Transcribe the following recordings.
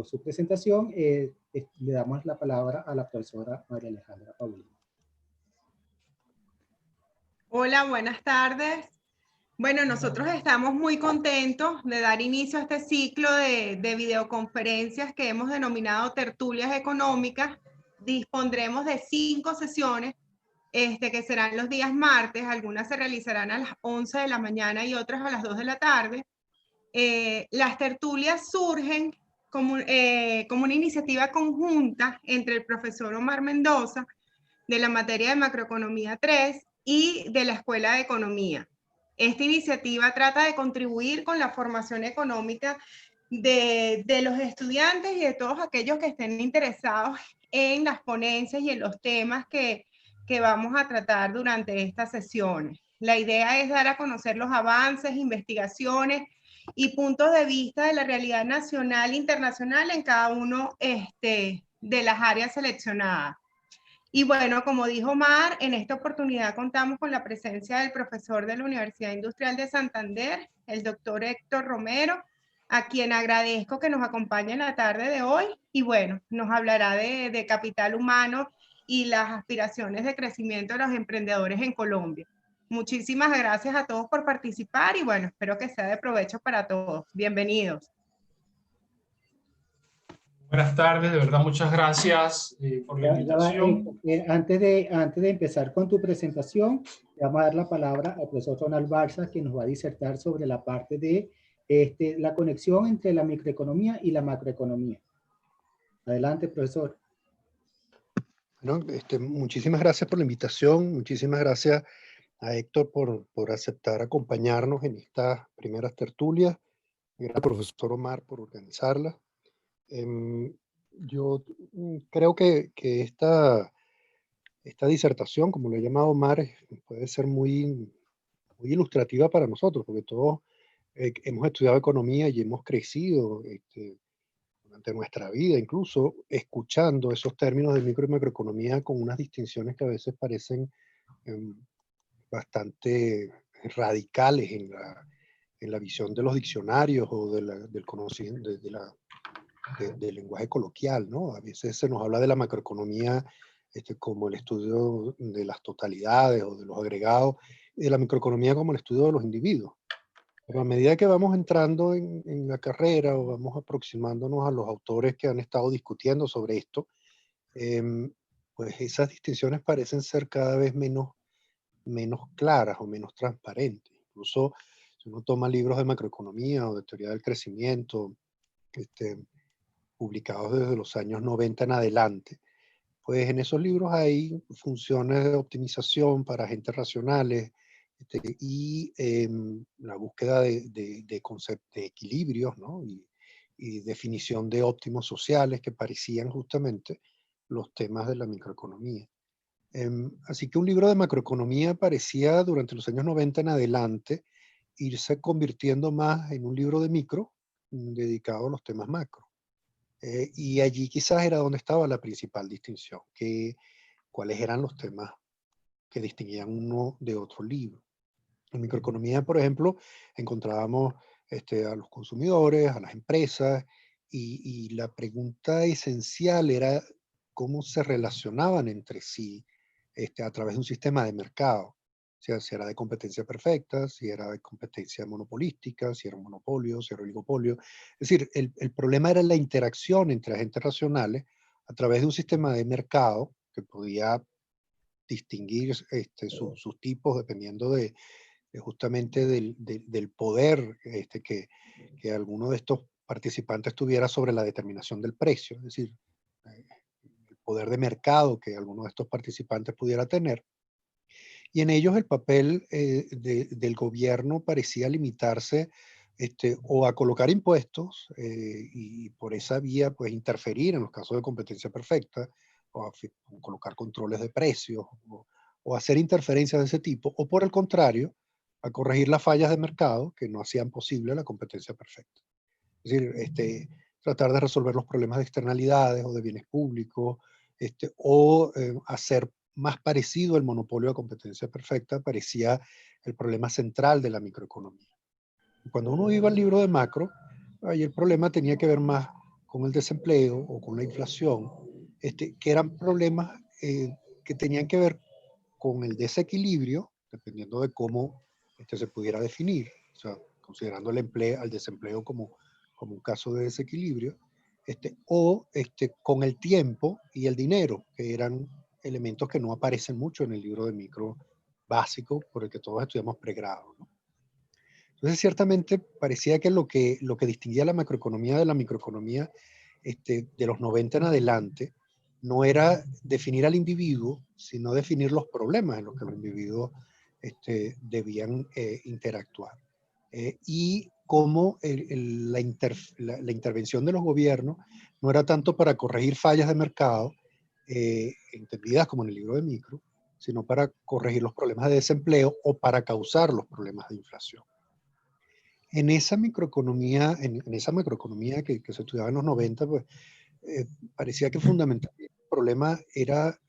su presentación, le damos la palabra a la profesora María Alejandra Paulino. Hola, buenas tardes. Bueno, nosotros estamos muy contentos de dar inicio a este ciclo de videoconferencias que hemos denominado tertulias económicas. Dispondremos de 5 sesiones que serán los días martes. Algunas se realizarán a las 11 de la mañana y otras a las 2 de la tarde. Las tertulias surgen como una iniciativa conjunta entre el profesor Omar Mendoza de la materia de macroeconomía 3 y de la Escuela de Economía. Esta iniciativa trata de contribuir con la formación económica de los estudiantes y de todos aquellos que estén interesados en las ponencias y en los temas que vamos a tratar durante estas sesiones. La idea es dar a conocer los avances, investigaciones y puntos de vista de la realidad nacional e internacional en cada uno de las áreas seleccionadas. Y bueno, como dijo Mar, en esta oportunidad contamos con la presencia del profesor de la Universidad Industrial de Santander, el doctor Héctor Romero, a quien agradezco que nos acompañe en la tarde de hoy. Y bueno, nos hablará de capital humano y las aspiraciones de crecimiento de los emprendedores en Colombia. Muchísimas gracias a todos por participar y bueno, espero que sea de provecho para todos. Bienvenidos. Buenas tardes, de verdad muchas gracias por la invitación. Antes de empezar con tu presentación, le vamos a dar la palabra al profesor Ronald Barza, que nos va a disertar sobre la parte de la conexión entre la microeconomía y la macroeconomía. Adelante, profesor. Bueno, muchísimas gracias por la invitación, muchísimas gracias a Héctor por aceptar acompañarnos en estas primeras tertulias, gracias al profesor Omar por organizarlas. Yo creo que esta disertación, como lo he llamado Omar, puede ser muy ilustrativa para nosotros, porque todos hemos estudiado economía y hemos crecido durante nuestra vida, incluso escuchando esos términos de micro y macroeconomía con unas distinciones que a veces parecen bastante radicales en la visión de los diccionarios o del conocimiento, del lenguaje coloquial, ¿no? A veces se nos habla de la macroeconomía como el estudio de las totalidades o de los agregados, y de la microeconomía como el estudio de los individuos. Pero a medida que vamos entrando en la carrera o vamos aproximándonos a los autores que han estado discutiendo sobre esto, pues esas distinciones parecen ser cada vez menos claras o menos transparentes. Incluso si uno toma libros de macroeconomía o de teoría del crecimiento, publicados desde los años 90 en adelante, pues en esos libros hay funciones de optimización para agentes racionales y la búsqueda de equilibrios, ¿no? y definición de óptimos sociales que parecían justamente los temas de la microeconomía. Así que un libro de macroeconomía parecía durante los años 90 en adelante irse convirtiendo más en un libro de micro dedicado a los temas macro. Y allí quizás era donde estaba la principal distinción, cuáles eran los temas que distinguían uno de otro libro. En microeconomía, por ejemplo, encontrábamos a los consumidores, a las empresas, y la pregunta esencial era cómo se relacionaban entre sí a través de un sistema de mercado. O sea, si era de competencia perfecta, si era de competencia monopolística, si era un monopolio, si era un oligopolio. Es decir, el problema era la interacción entre agentes racionales a través de un sistema de mercado que podía distinguir sus tipos dependiendo justamente del poder que alguno de estos participantes tuviera sobre la determinación del precio. Es decir, el poder de mercado que alguno de estos participantes pudiera tener. Y en ellos el papel del gobierno parecía limitarse o a colocar impuestos y por esa vía pues interferir en los casos de competencia perfecta, o a colocar controles de precios, o hacer interferencias de ese tipo, o por el contrario, a corregir las fallas de mercado que no hacían posible la competencia perfecta. Es decir, tratar de resolver los problemas de externalidades o de bienes públicos, o hacer más parecido el monopolio a competencia perfecta parecía el problema central de la microeconomía. Cuando uno iba al libro de macro, ahí el problema tenía que ver más con el desempleo o con la inflación, que eran problemas que tenían que ver con el desequilibrio, dependiendo de cómo se pudiera definir, o sea, considerando al desempleo como un caso de desequilibrio, con el tiempo y el dinero, que eran elementos que no aparecen mucho en el libro de micro básico por el que todos estudiamos pregrado, ¿no? Entonces, ciertamente parecía que lo que distinguía la macroeconomía de la microeconomía de los 90 en adelante no era definir al individuo, sino definir los problemas en los que los individuos debían interactuar. Y cómo la intervención de los gobiernos no era tanto para corregir fallas de mercado, entendidas como en el libro de micro, sino para corregir los problemas de desempleo o para causar los problemas de inflación. En esa microeconomía, en esa macroeconomía que se estudiaba en los 90, pues parecía que fundamentalmente el problema era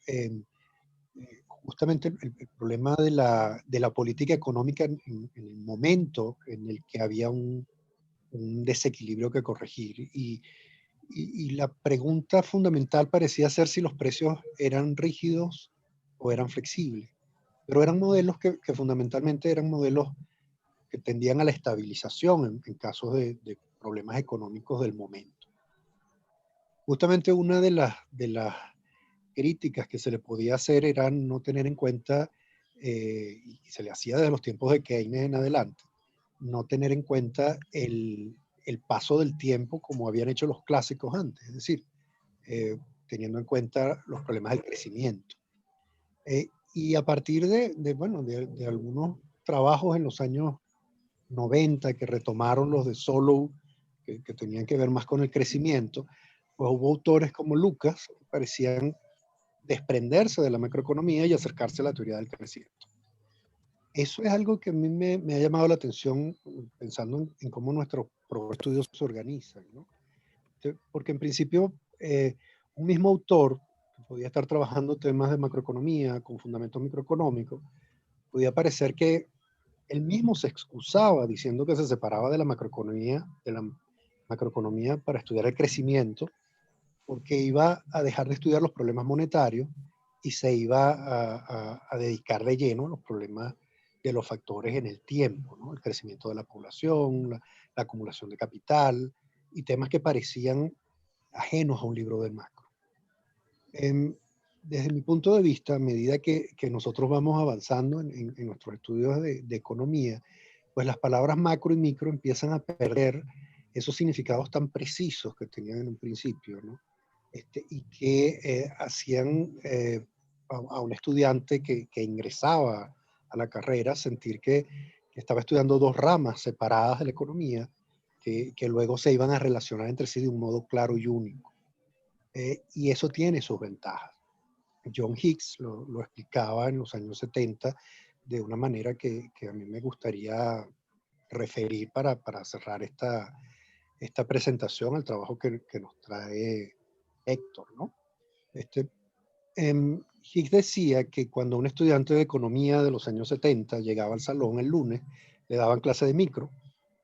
justamente el problema de la política económica en el momento en el que había un desequilibrio que corregir. Y la pregunta fundamental parecía ser si los precios eran rígidos o eran flexibles. Pero eran modelos que fundamentalmente eran modelos que tendían a la estabilización en casos de problemas económicos del momento. Justamente una de las críticas que se le podía hacer era no tener en cuenta, y se le hacía desde los tiempos de Keynes en adelante, no tener en cuenta el paso del tiempo como habían hecho los clásicos antes, es decir, teniendo en cuenta los problemas del crecimiento. Y a partir de algunos trabajos en los años 90 que retomaron los de Solow, que tenían que ver más con el crecimiento, pues hubo autores como Lucas que parecían desprenderse de la macroeconomía y acercarse a la teoría del crecimiento. Eso es algo que a mí me ha llamado la atención pensando en cómo nuestros estudios se organizan, ¿no? Porque en principio un mismo autor que podía estar trabajando temas de macroeconomía con fundamentos microeconómicos, podía parecer que él mismo se excusaba diciendo que se separaba de la macroeconomía para estudiar el crecimiento, porque iba a dejar de estudiar los problemas monetarios y se iba a dedicar de lleno a los problemas de los factores en el tiempo, ¿no? El crecimiento de la población, la acumulación de capital y temas que parecían ajenos a un libro de macro. Desde mi punto de vista, a medida que nosotros vamos avanzando en nuestros estudios de economía, pues las palabras macro y micro empiezan a perder esos significados tan precisos que tenían en un principio, ¿no? Y que hacían a un estudiante que ingresaba a la carrera sentir que estaba estudiando dos ramas separadas de la economía que luego se iban a relacionar entre sí de un modo claro y único. Y eso tiene sus ventajas. John Hicks lo explicaba en los años 70 de una manera que a mí me gustaría referir para cerrar esta presentación al trabajo que nos trae Héctor, ¿no? Hicks decía que cuando un estudiante de economía de los años 70 llegaba al salón el lunes, le daban clase de micro,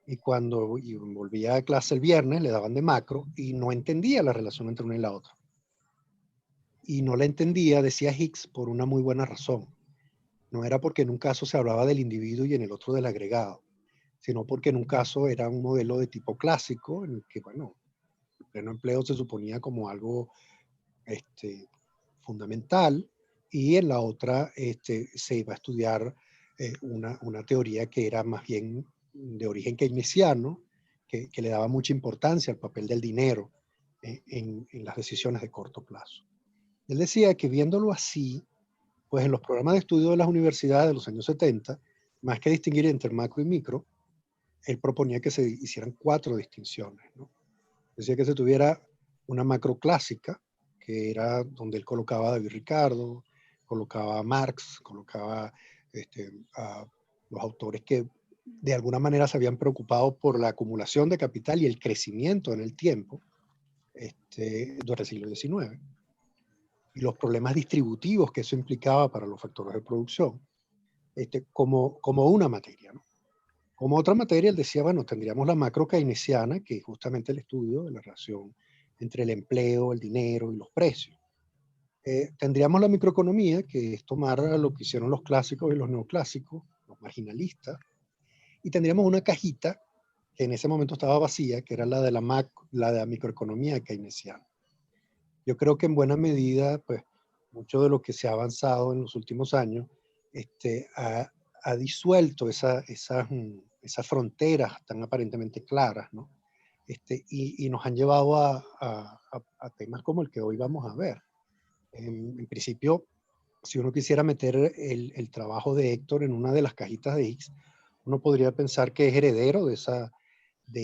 y cuando volvía a clase el viernes, le daban de macro, y no entendía la relación entre una y la otra. Y no la entendía, decía Hicks, por una muy buena razón. No era porque en un caso se hablaba del individuo y en el otro del agregado, sino porque en un caso era un modelo de tipo clásico, en el que, bueno, el pleno empleo se suponía como algo fundamental, y en la otra se iba a estudiar una teoría que era más bien de origen keynesiano, que le daba mucha importancia al papel del dinero en las decisiones de corto plazo. Él decía que viéndolo así, pues en los programas de estudio de las universidades de los años 70, más que distinguir entre macro y micro, él proponía que se hicieran 4 distinciones, ¿no? Decía que se tuviera una macro clásica, que era donde él colocaba a David Ricardo, colocaba a Marx, colocaba a los autores que de alguna manera se habían preocupado por la acumulación de capital y el crecimiento en el tiempo durante el siglo XIX. Y los problemas distributivos que eso implicaba para los factores de producción, como una materia, ¿no? Como otra materia, él decía, bueno, tendríamos la macro keynesiana, que es justamente el estudio de la relación entre el empleo, el dinero y los precios. Tendríamos la microeconomía, que es tomar lo que hicieron los clásicos y los neoclásicos, los marginalistas, y tendríamos una cajita que en ese momento estaba vacía, que era la de la microeconomía keynesiana. Yo creo que en buena medida, pues, mucho de lo que se ha avanzado en los últimos años ha disuelto esas fronteras tan aparentemente claras, ¿no? Y nos han llevado a temas como el que hoy vamos a ver. En principio, si uno quisiera meter el trabajo de Héctor en una de las cajitas de Higgs, uno podría pensar que es heredero de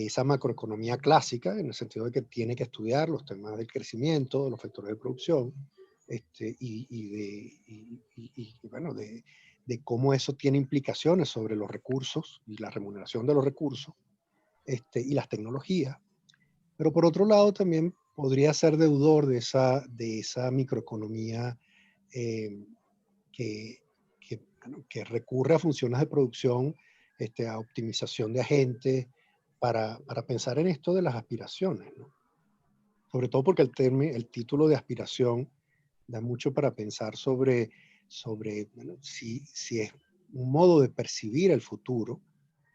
esa macroeconomía clásica, en el sentido de que tiene que estudiar los temas del crecimiento, de los factores de producción, bueno, de cómo eso tiene implicaciones sobre los recursos y la remuneración de los recursos, y las tecnologías. Pero por otro lado también podría ser deudor de esa microeconomía que recurre a funciones de producción, a optimización de agentes, para pensar en esto de las aspiraciones, ¿no? Sobre todo porque el título de aspiración da mucho para pensar sobre bueno, si es un modo de percibir el futuro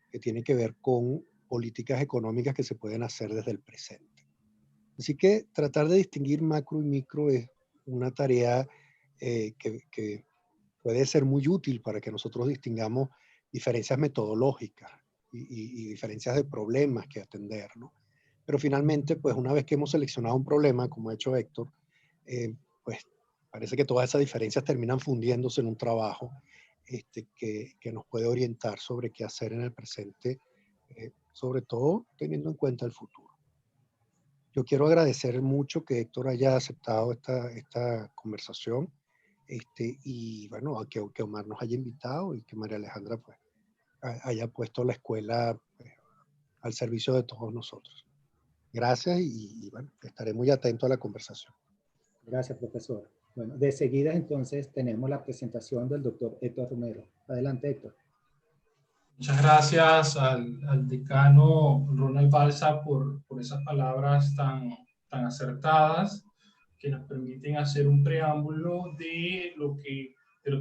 que tiene que ver con políticas económicas que se pueden hacer desde el presente. Así que tratar de distinguir macro y micro es una tarea que puede ser muy útil para que nosotros distingamos diferencias metodológicas y diferencias de problemas que atender, ¿no? Pero finalmente, pues una vez que hemos seleccionado un problema, como ha hecho Héctor, pues parece que todas esas diferencias terminan fundiéndose en un trabajo que nos puede orientar sobre qué hacer en el presente, sobre todo teniendo en cuenta el futuro. Yo quiero agradecer mucho que Héctor haya aceptado esta conversación, y bueno, que Omar nos haya invitado y que María Alejandra pues haya puesto la escuela al servicio de todos nosotros. Gracias y bueno, estaré muy atento a la conversación. Gracias, profesor. Bueno, de seguida entonces tenemos la presentación del doctor Héctor Romero. Adelante, Héctor. Muchas gracias al decano Ronald Balsa por esas palabras tan acertadas que nos permiten hacer un preámbulo de lo que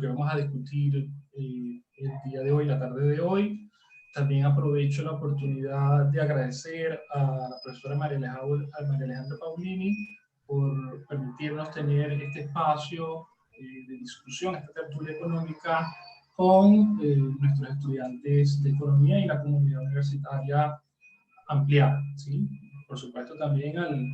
vamos a discutir el día de hoy, la tarde de hoy. También aprovecho la oportunidad de agradecer a la profesora María Alejandra Paulini por permitirnos tener este espacio de discusión, esta tertulia económica con nuestros estudiantes de economía y la comunidad universitaria ampliada, ¿sí? Por supuesto también al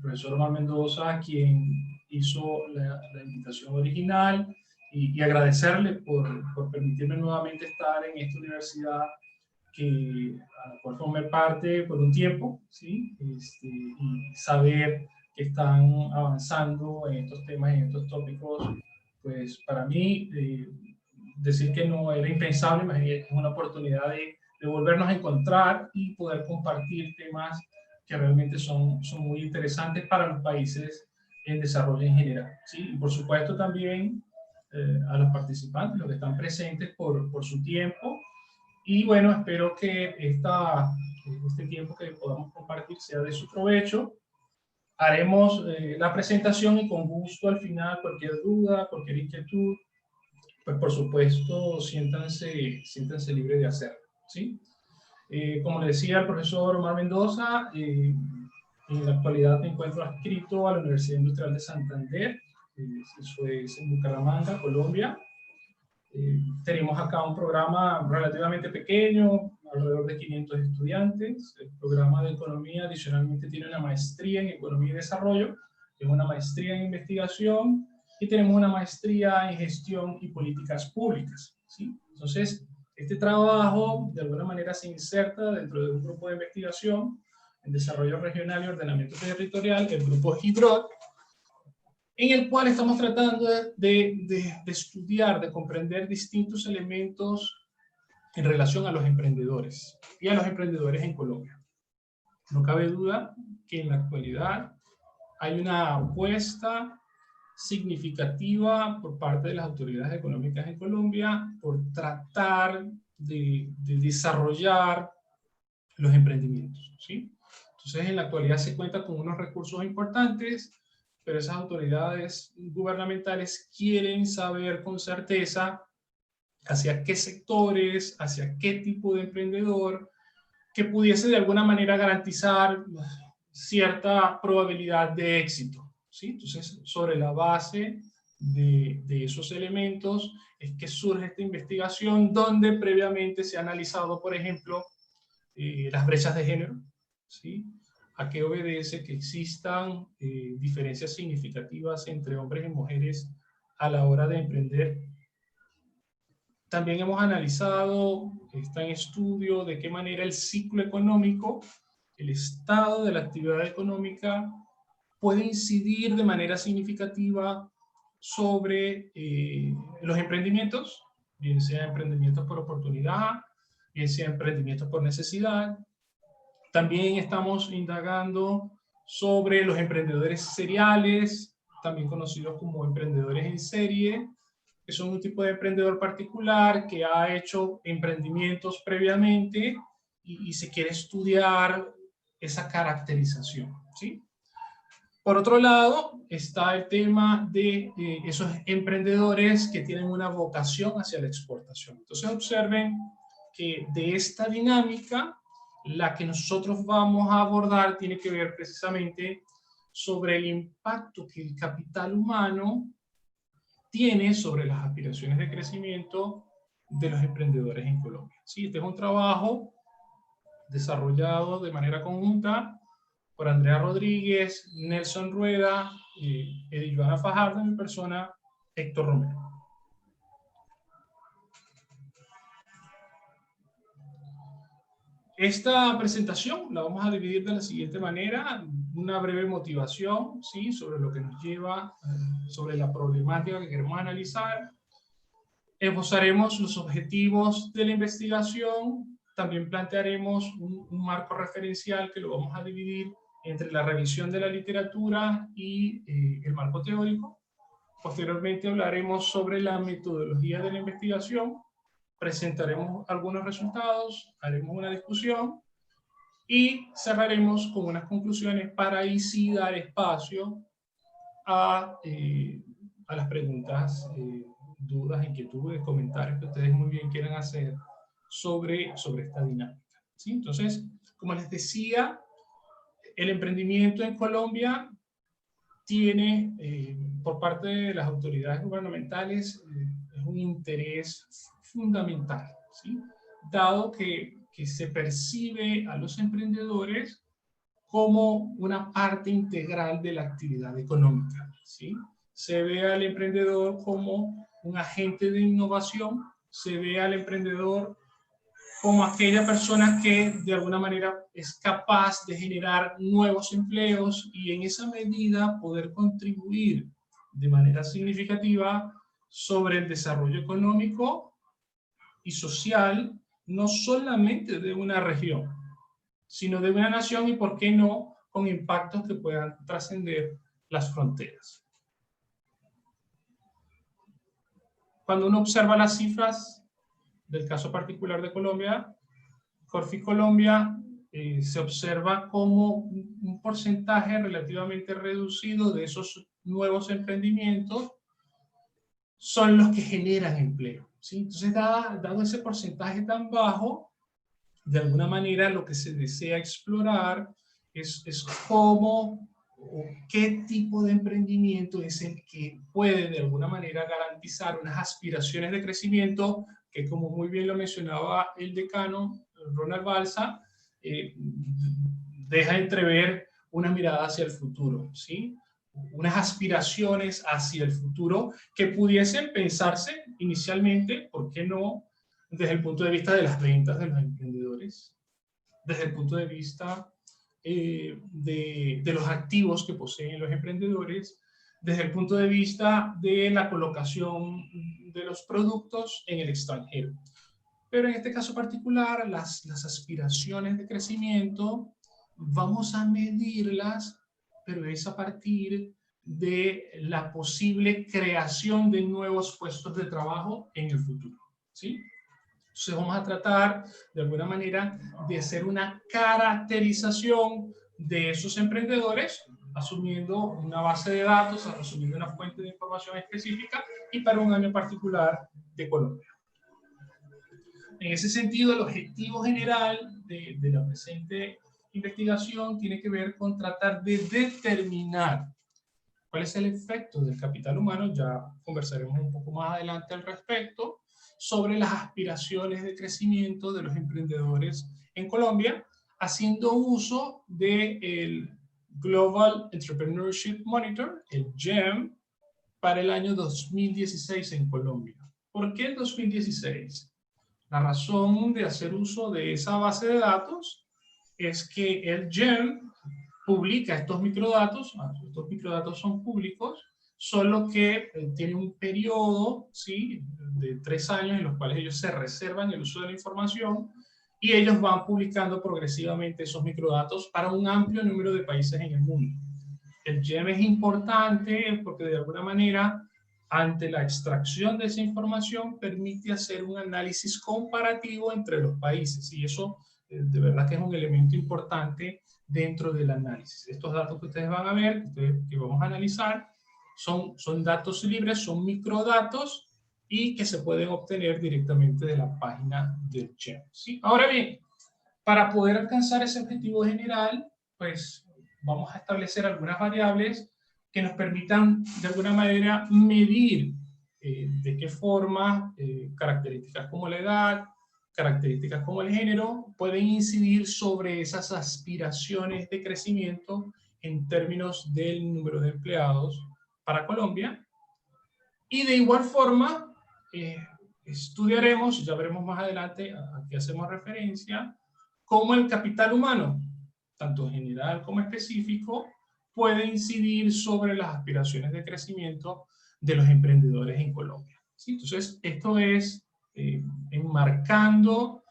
profesor Omar Mendoza, quien hizo la invitación original, y agradecerle por permitirme nuevamente estar en esta universidad a la cual formé parte por un tiempo, ¿sí? Y saber que están avanzando en estos temas, en estos tópicos, pues para mí decir que no era impensable, es una oportunidad de volvernos a encontrar y poder compartir temas que realmente son muy interesantes para los países en desarrollo en general, ¿sí? Y por supuesto también a los participantes, los que están presentes por su tiempo. Y bueno, espero que este tiempo que podamos compartir sea de su provecho. Haremos la presentación y con gusto al final cualquier duda, cualquier inquietud, pues por supuesto siéntanse libres de hacerlo, ¿sí? Como le decía el profesor Omar Mendoza, en la actualidad me encuentro adscrito a la Universidad Industrial de Santander, eso es en Bucaramanga, Colombia. Tenemos acá un programa relativamente pequeño, alrededor de 500 estudiantes. El programa de economía adicionalmente tiene una maestría en economía y desarrollo, que es una maestría en investigación, y tenemos una maestría en gestión y políticas públicas, ¿sí? Entonces, este trabajo de alguna manera se inserta dentro de un grupo de investigación en desarrollo regional y ordenamiento territorial, el grupo GIDROT, en el cual estamos tratando de estudiar, de comprender distintos elementos en relación a los emprendedores y a los emprendedores en Colombia. No cabe duda que en la actualidad hay una apuesta significativa por parte de las autoridades económicas en Colombia por tratar de desarrollar los emprendimientos, ¿sí? Entonces, en la actualidad se cuenta con unos recursos importantes, pero esas autoridades gubernamentales quieren saber con certeza hacia qué sectores, hacia qué tipo de emprendedor, que pudiese de alguna manera garantizar cierta probabilidad de éxito, ¿sí? Entonces, sobre la base de esos elementos es que surge esta investigación donde previamente se ha analizado, por ejemplo, las brechas de género, ¿sí? A qué obedece que existan diferencias significativas entre hombres y mujeres a la hora de emprender. También hemos analizado, está en estudio, de qué manera el ciclo económico, el estado de la actividad económica, puede incidir de manera significativa sobre los emprendimientos, bien sea emprendimientos por oportunidad, bien sea emprendimientos por necesidad. También estamos indagando sobre los emprendedores seriales, también conocidos como emprendedores en serie, que son un tipo de emprendedor particular que ha hecho emprendimientos previamente y se quiere estudiar esa caracterización, ¿sí? Por otro lado, está el tema de esos emprendedores que tienen una vocación hacia la exportación. Entonces observen que de esta dinámica, la que nosotros vamos a abordar tiene que ver precisamente sobre el impacto que el capital humano tiene sobre las aspiraciones de crecimiento de los emprendedores en Colombia. Sí, este es un trabajo desarrollado de manera conjunta por Andrea Rodríguez, Nelson Rueda, Edilvana Fajardo, en mi persona, Héctor Romero. Esta presentación la vamos a dividir de la siguiente manera: una breve motivación, ¿sí?, sobre lo que nos lleva, sobre la problemática que queremos analizar. Esbozaremos los objetivos de la investigación. También plantearemos un marco referencial que lo vamos a dividir entre la revisión de la literatura y el marco teórico. Posteriormente hablaremos sobre la metodología de la investigación, presentaremos algunos resultados, haremos una discusión y cerraremos con unas conclusiones para ahí sí dar espacio a las preguntas, dudas, inquietudes, comentarios que ustedes muy bien quieran hacer sobre esta dinámica, ¿sí? Entonces, como les decía, el emprendimiento en Colombia tiene, por parte de las autoridades gubernamentales, es un interés fundamental, ¿sí?, dado que se percibe a los emprendedores como una parte integral de la actividad económica, ¿sí? Se ve al emprendedor como un agente de innovación, se ve al emprendedor como aquella persona que de alguna manera es capaz de generar nuevos empleos y en esa medida poder contribuir de manera significativa sobre el desarrollo económico y social, no solamente de una región, sino de una nación y, por qué no, con impactos que puedan trascender las fronteras. Cuando uno observa las cifras del caso particular de Colombia, Corfi Colombia, se observa como un porcentaje relativamente reducido de esos nuevos emprendimientos son los que generan empleo, ¿sí? Entonces, dado ese porcentaje tan bajo, de alguna manera lo que se desea explorar es cómo o qué tipo de emprendimiento es el que puede de alguna manera garantizar unas aspiraciones de crecimiento que, como muy bien lo mencionaba el decano Ronald Balsa, deja entrever una mirada hacia el futuro, ¿sí?, unas aspiraciones hacia el futuro que pudiesen pensarse inicialmente, ¿por qué no?, desde el punto de vista de las ventas de los emprendedores, desde el punto de vista de los activos que poseen los emprendedores, desde el punto de vista de la colocación de los productos en el extranjero. Pero en este caso particular, las aspiraciones de crecimiento vamos a medirlas, pero es a partir de la posible creación de nuevos puestos de trabajo en el futuro, ¿sí? Entonces vamos a tratar de alguna manera de hacer una caracterización de esos emprendedores, asumiendo una base de datos, asumiendo una fuente de información específica y para un año particular de Colombia. En ese sentido, el objetivo general de la presente investigación tiene que ver con tratar de determinar cuál es el efecto del capital humano. Ya conversaremos un poco más adelante al respecto, sobre las aspiraciones de crecimiento de los emprendedores en Colombia, haciendo uso del Global Entrepreneurship Monitor, el GEM, para el año 2016 en Colombia. ¿Por qué el 2016? La razón de hacer uso de esa base de datos es que el GEM publica estos microdatos son públicos, solo que tiene un periodo, ¿sí?, de 3 años en los cuales ellos se reservan el uso de la información y ellos van publicando progresivamente esos microdatos para un amplio número de países en el mundo. El GEM es importante porque de alguna manera, ante la extracción de esa información, permite hacer un análisis comparativo entre los países, y eso de verdad que es un elemento importante dentro del análisis. Estos datos que ustedes van a ver, que vamos a analizar, son datos libres, son microdatos y que se pueden obtener directamente de la página del GEM, ¿sí? Ahora bien, para poder alcanzar ese objetivo general, pues vamos a establecer algunas variables que nos permitan de alguna manera medir de qué forma características como la edad, características como el género pueden incidir sobre esas aspiraciones de crecimiento en términos del número de empleados para Colombia. Y de igual forma, estudiaremos, ya veremos más adelante a qué hacemos referencia, cómo el capital humano, tanto general como específico, puede incidir sobre las aspiraciones de crecimiento de los emprendedores en Colombia, ¿sí? Entonces, esto es enmarcando,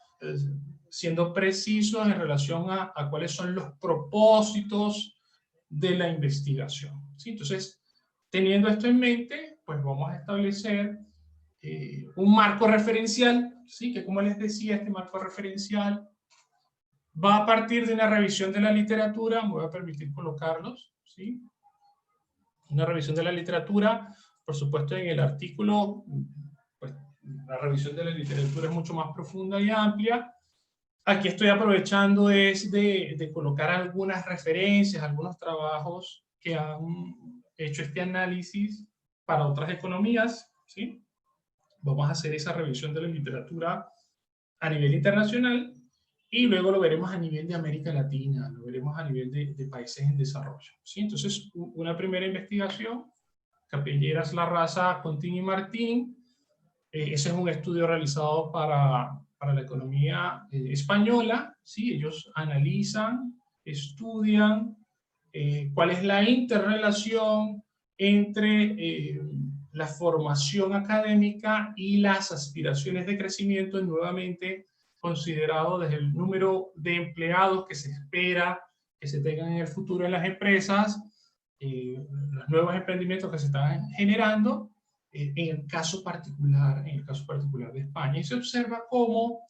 siendo precisos en relación a cuáles son los propósitos de la investigación, ¿sí? Entonces, teniendo esto en mente, pues vamos a establecer un marco referencial, ¿sí? Que, como les decía, este marco referencial va a partir de una revisión de la literatura. Me voy a permitir colocarlos, ¿sí? Una revisión de la literatura, por supuesto en el artículo, pues la revisión de la literatura es mucho más profunda y amplia. Aquí estoy aprovechando de colocar algunas referencias, algunos trabajos que han hecho este análisis para otras economías, ¿sí? Vamos a hacer esa revisión de la literatura a nivel internacional y luego lo veremos a nivel de América Latina, lo veremos a nivel de países en desarrollo, ¿sí? Entonces, una primera investigación, Capelleras, Larraza, Contín y Martín. Ese es un estudio realizado para la economía española, ¿sí? Ellos analizan, estudian cuál es la interrelación entre la formación académica y las aspiraciones de crecimiento, nuevamente considerado desde el número de empleados que se espera que se tengan en el futuro en las empresas, los nuevos emprendimientos que se están generando, en el caso particular de España. Y se observa cómo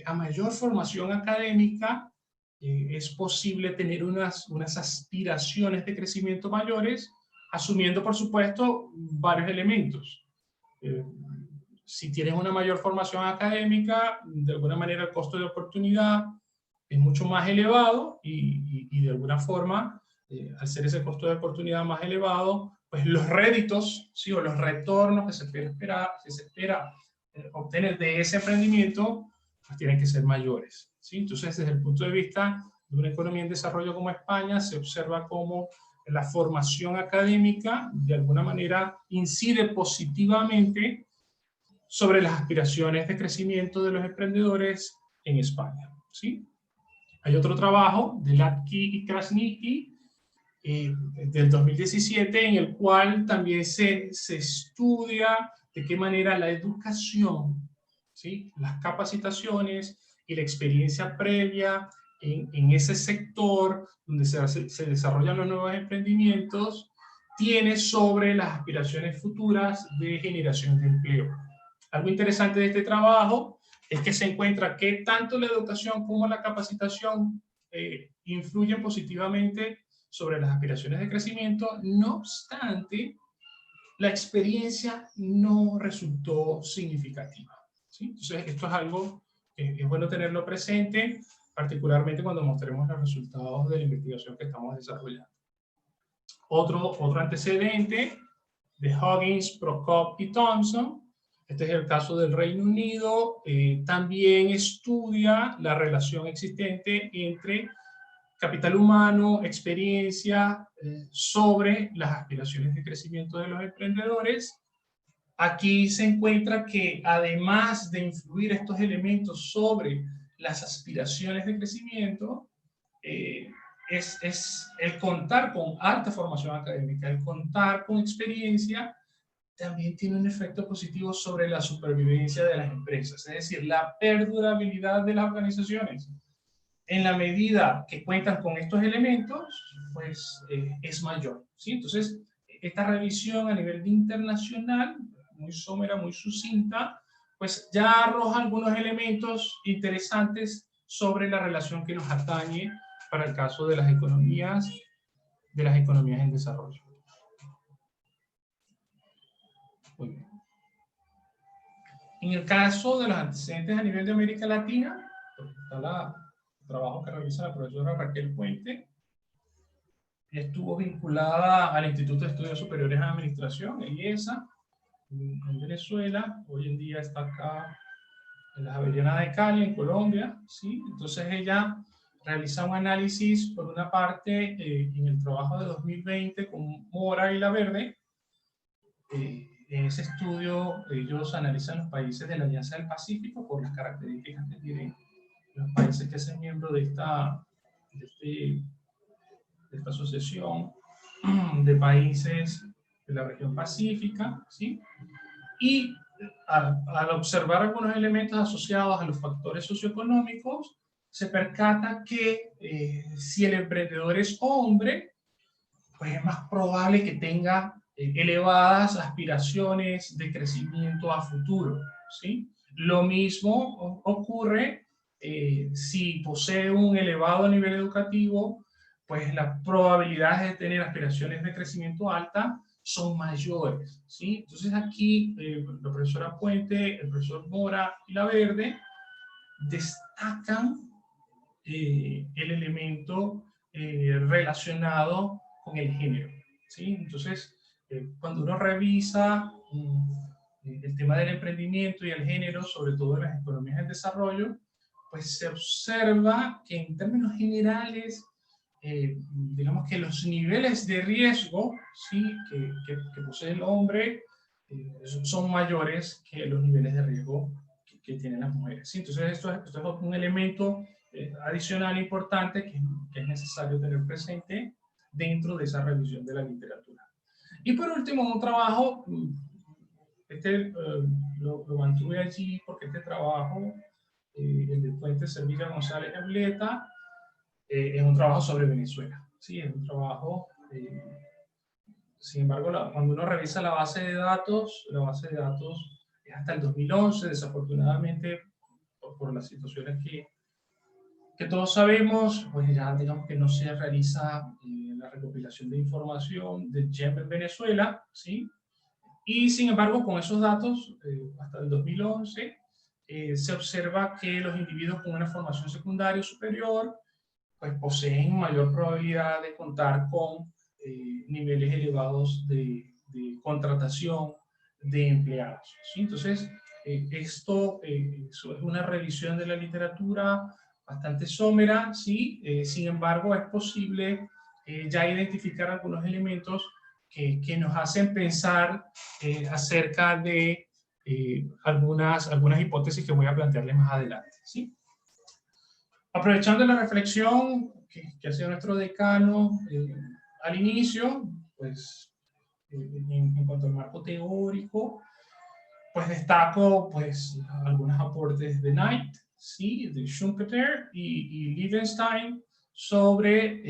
a mayor formación académica es posible tener unas aspiraciones de crecimiento mayores, asumiendo, por supuesto, varios elementos. Si tienes una mayor formación académica, de alguna manera el costo de oportunidad es mucho más elevado y de alguna forma, al ser ese costo de oportunidad más elevado, pues los réditos, ¿sí?, o los retornos que se espera obtener de ese emprendimiento, pues tienen que ser mayores, ¿sí? Entonces, desde el punto de vista de una economía en desarrollo como España, se observa cómo la formación académica, de alguna manera, incide positivamente sobre las aspiraciones de crecimiento de los emprendedores en España, ¿sí? Hay otro trabajo de Latky y Krasniqi, del 2017, en el cual también se estudia de qué manera la educación, ¿sí?, las capacitaciones y la experiencia previa en ese sector donde se desarrollan los nuevos emprendimientos tiene sobre las aspiraciones futuras de generación de empleo. Algo interesante de este trabajo es que se encuentra que tanto la educación como la capacitación influyen positivamente sobre las aspiraciones de crecimiento. No obstante, la experiencia no resultó significativa, ¿sí? Entonces, esto es algo que es bueno tenerlo presente, particularmente cuando mostremos los resultados de la investigación que estamos desarrollando. Otro antecedente de Huggins, Prokop y Thompson, este es el caso del Reino Unido, también estudia la relación existente entre capital humano, experiencia, sobre las aspiraciones de crecimiento de los emprendedores. Aquí se encuentra que además de influir estos elementos sobre las aspiraciones de crecimiento, es el contar con alta formación académica, el contar con experiencia, también tiene un efecto positivo sobre la supervivencia de las empresas, es decir, la perdurabilidad de las organizaciones. En la medida que cuentan con estos elementos, pues es mayor, ¿sí? Entonces, esta revisión a nivel internacional, muy somera, muy sucinta, pues ya arroja algunos elementos interesantes sobre la relación que nos atañe para el caso de las economías en desarrollo. Muy bien. En el caso de los antecedentes a nivel de América Latina, está el trabajo que realiza la profesora Raquel Puente, estuvo vinculada al Instituto de Estudios Superiores de Administración, el IESA, en Venezuela. Hoy en día está acá en la Javeriana de Cali, en Colombia, ¿sí? Entonces ella realiza un análisis, por una parte, en el trabajo de 2020 con Mora y Laverde. En ese estudio ellos analizan los países de la Alianza del Pacífico por las características que tienen los países que son miembros de esta asociación de países de la región pacífica, ¿sí? Y al observar algunos elementos asociados a los factores socioeconómicos, se percata que si el emprendedor es hombre, pues es más probable que tenga elevadas aspiraciones de crecimiento a futuro, ¿sí? Lo mismo ocurre si posee un elevado nivel educativo, pues las probabilidades de tener aspiraciones de crecimiento alta son mayores, ¿sí? Entonces aquí la profesora Puente, el profesor Mora y Laverde destacan el elemento relacionado con el género, ¿sí? Entonces, cuando uno revisa el tema del emprendimiento y el género, sobre todo en las economías en desarrollo, pues se observa que en términos generales, digamos que los niveles de riesgo, ¿sí? que posee el hombre son mayores que los niveles de riesgo que tienen las mujeres, ¿sí? Entonces esto es un elemento adicional importante que es necesario tener presente dentro de esa revisión de la literatura. Y por último, un trabajo, lo mantuve allí porque este trabajo, el de Puente Servilla González Ableta, es un trabajo sobre Venezuela, ¿sí? Es un trabajo, sin embargo, cuando uno revisa la base de datos es hasta el 2011, desafortunadamente, por las situaciones que todos sabemos, pues ya digamos que no se realiza la recopilación de información del GEM en Venezuela, ¿sí? Y sin embargo, con esos datos, hasta el 2011, se observa que los individuos con una formación secundaria o superior, pues poseen mayor probabilidad de contar con niveles elevados de contratación de empleados, ¿sí? Entonces, esto es una revisión de la literatura bastante somera, ¿sí? Sin embargo, es posible ya identificar algunos elementos que nos hacen pensar acerca de algunas hipótesis que voy a plantearles más adelante, ¿sí? Aprovechando la reflexión que hacía nuestro decano al inicio, pues en cuanto al marco teórico, pues destaco pues algunos aportes de Knight, ¿sí? De Schumpeter y Liebenstein sobre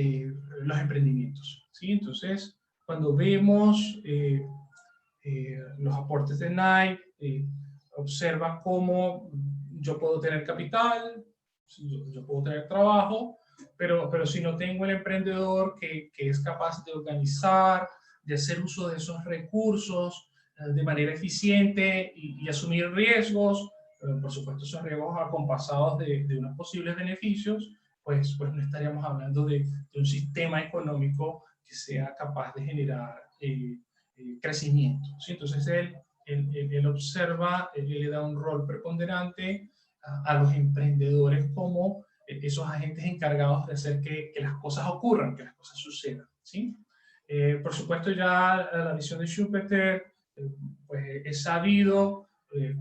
los emprendimientos, ¿sí? Entonces, cuando vemos los aportes de Knight, observa cómo yo puedo tener capital, yo puedo tener trabajo, pero si no tengo el emprendedor que es capaz de organizar, de hacer uso de esos recursos de manera eficiente y asumir riesgos, por supuesto esos riesgos acompasados de unos posibles beneficios, pues no estaríamos hablando de un sistema económico que sea capaz de generar crecimiento, ¿sí? Entonces él observa, él le da un rol preponderante a los emprendedores como esos agentes encargados de hacer que las cosas ocurran, que las cosas sucedan, ¿sí? Por supuesto, ya la visión de Schumpeter, pues es sabido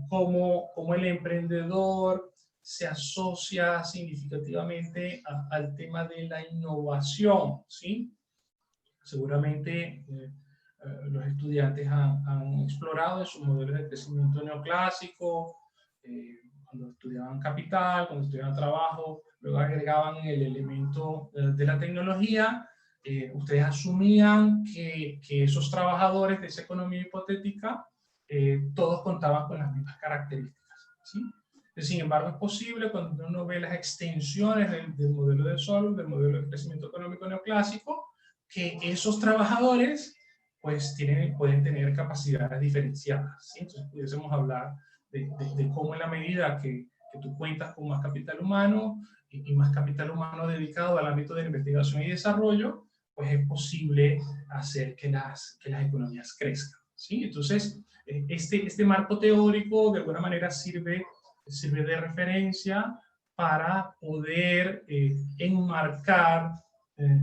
cómo el emprendedor se asocia significativamente al tema de la innovación, ¿sí? Seguramente los estudiantes han explorado en sus modelos de crecimiento neoclásico, cuando estudiaban capital, cuando estudiaban trabajo, luego agregaban el elemento de la tecnología. Ustedes asumían que esos trabajadores de esa economía hipotética todos contaban con las mismas características, ¿sí? Sin embargo, es posible cuando uno ve las extensiones del modelo de Solow, del modelo de crecimiento económico neoclásico, que esos trabajadores pues pueden tener capacidades diferenciadas, ¿sí? Entonces pudiésemos hablar de cómo en la medida que tú cuentas con más capital humano y más capital humano dedicado al ámbito de la investigación y desarrollo, pues es posible hacer que las economías crezcan, ¿sí? Entonces, este marco teórico de alguna manera sirve de referencia para poder enmarcar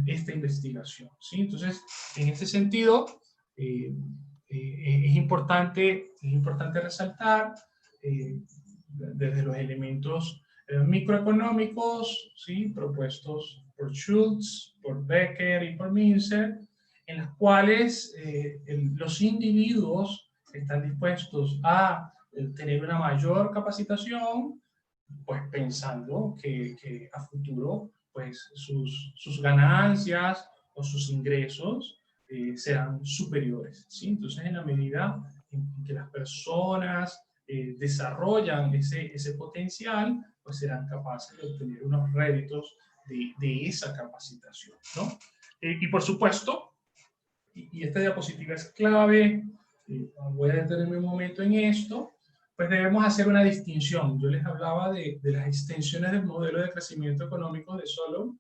esta investigación, ¿sí? Entonces, en ese sentido, es importante resaltar desde los elementos microeconómicos, ¿sí? Propuestos por Schultz, por Becker y por Minzer, en las cuales los individuos están dispuestos a tener una mayor capacitación, pues pensando que a futuro pues sus ganancias o sus ingresos serán superiores, ¿sí? Entonces, en la medida en que las personas desarrollan ese potencial, pues serán capaces de obtener unos réditos de esa capacitación, ¿no? Y por supuesto, y esta diapositiva es clave, voy a detenerme un momento en esto, pues debemos hacer una distinción. Yo les hablaba de las extensiones del modelo de crecimiento económico de Solow,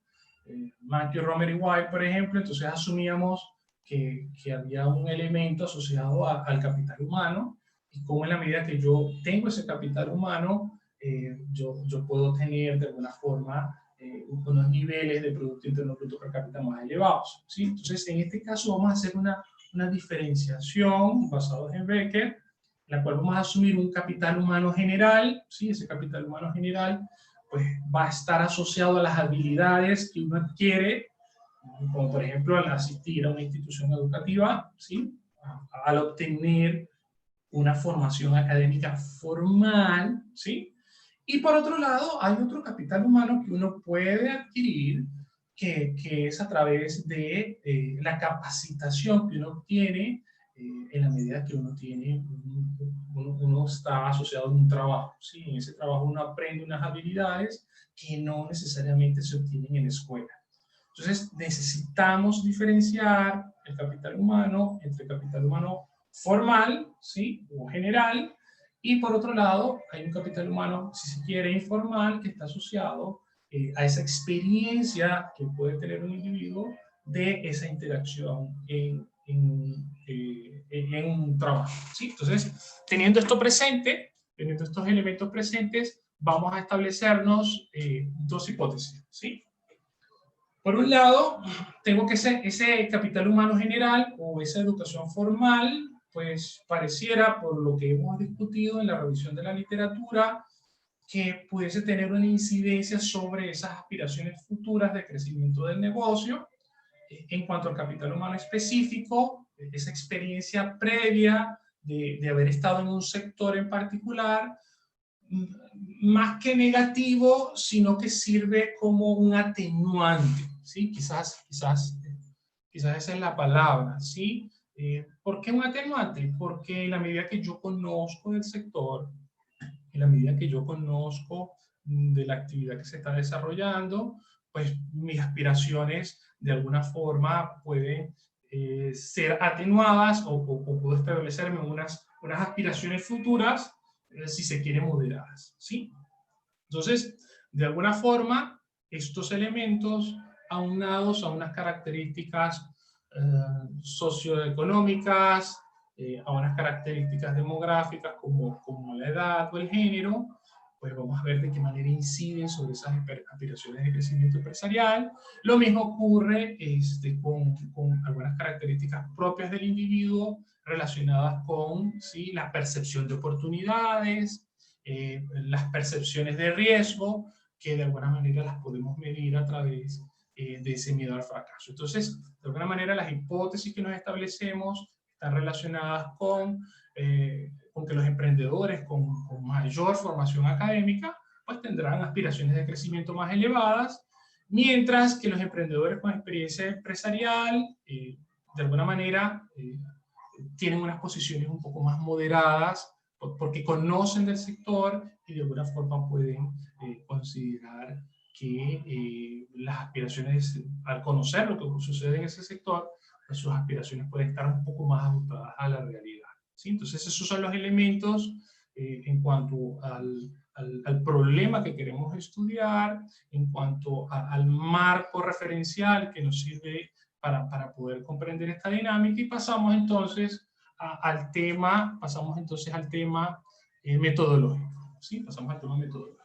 Matthew, Romer y White, por ejemplo. Entonces asumíamos que había un elemento asociado al capital humano, y cómo en la medida que yo tengo ese capital humano, yo puedo tener de alguna forma unos niveles de Producto Interno Bruto per cápita más elevados, ¿sí? Entonces, en este caso vamos a hacer una diferenciación basados en Becker, en la cual vamos a asumir un capital humano general, ¿sí? Ese capital humano general pues va a estar asociado a las habilidades que uno adquiere, como por ejemplo al asistir a una institución educativa, ¿sí? Al obtener una formación académica formal, ¿sí? Y por otro lado, hay otro capital humano que uno puede adquirir, que es a través de la capacitación que uno obtiene en la medida que uno tiene, uno está asociado a un trabajo, ¿sí? En ese trabajo uno aprende unas habilidades que no necesariamente se obtienen en la escuela. Entonces, necesitamos diferenciar el capital humano entre capital humano formal, ¿sí? O general, y por otro lado, hay un capital humano, si se quiere, informal, que está asociado a esa experiencia que puede tener un individuo de esa interacción en un trabajo, ¿sí? Entonces, teniendo esto presente, teniendo estos elementos presentes, vamos a establecernos dos hipótesis, ¿sí? Por un lado, tengo que ese capital humano general o esa educación formal, pues pareciera, por lo que hemos discutido en la revisión de la literatura, que pudiese tener una incidencia sobre esas aspiraciones futuras de crecimiento del negocio. En cuanto al capital humano específico, esa experiencia previa de haber estado en un sector en particular, más que negativo, sino que sirve como un atenuante, ¿sí? Quizás esa es la palabra, ¿sí? ¿Por qué un atenuante? Porque en la medida que yo conozco del sector, en la medida que yo conozco de la actividad que se está desarrollando, pues mis aspiraciones de alguna forma pueden ser atenuadas o puedo establecerme unas aspiraciones futuras, si se quiere, moderadas, ¿sí? Entonces, de alguna forma, estos elementos aunados a unas características socioeconómicas, a unas características demográficas como la edad o el género, pues vamos a ver de qué manera inciden sobre esas aspiraciones de crecimiento empresarial. Lo mismo ocurre con algunas características propias del individuo relacionadas con, ¿sí?, la percepción de oportunidades, las percepciones de riesgo, que de alguna manera las podemos medir a través de ese miedo al fracaso. Entonces, de alguna manera, las hipótesis que nos establecemos están relacionadas con que los emprendedores con mayor formación académica pues tendrán aspiraciones de crecimiento más elevadas, mientras que los emprendedores con experiencia empresarial de alguna manera tienen unas posiciones un poco más moderadas porque conocen del sector y de alguna forma pueden considerar que las aspiraciones, al conocer lo que sucede en ese sector, pues sus aspiraciones pueden estar un poco más ajustadas a la realidad, ¿sí? Entonces esos son los elementos en cuanto al problema que queremos estudiar, en cuanto al marco referencial que nos sirve para poder comprender esta dinámica, y pasamos entonces al tema metodológico, ¿sí? Pasamos al tema metodológico.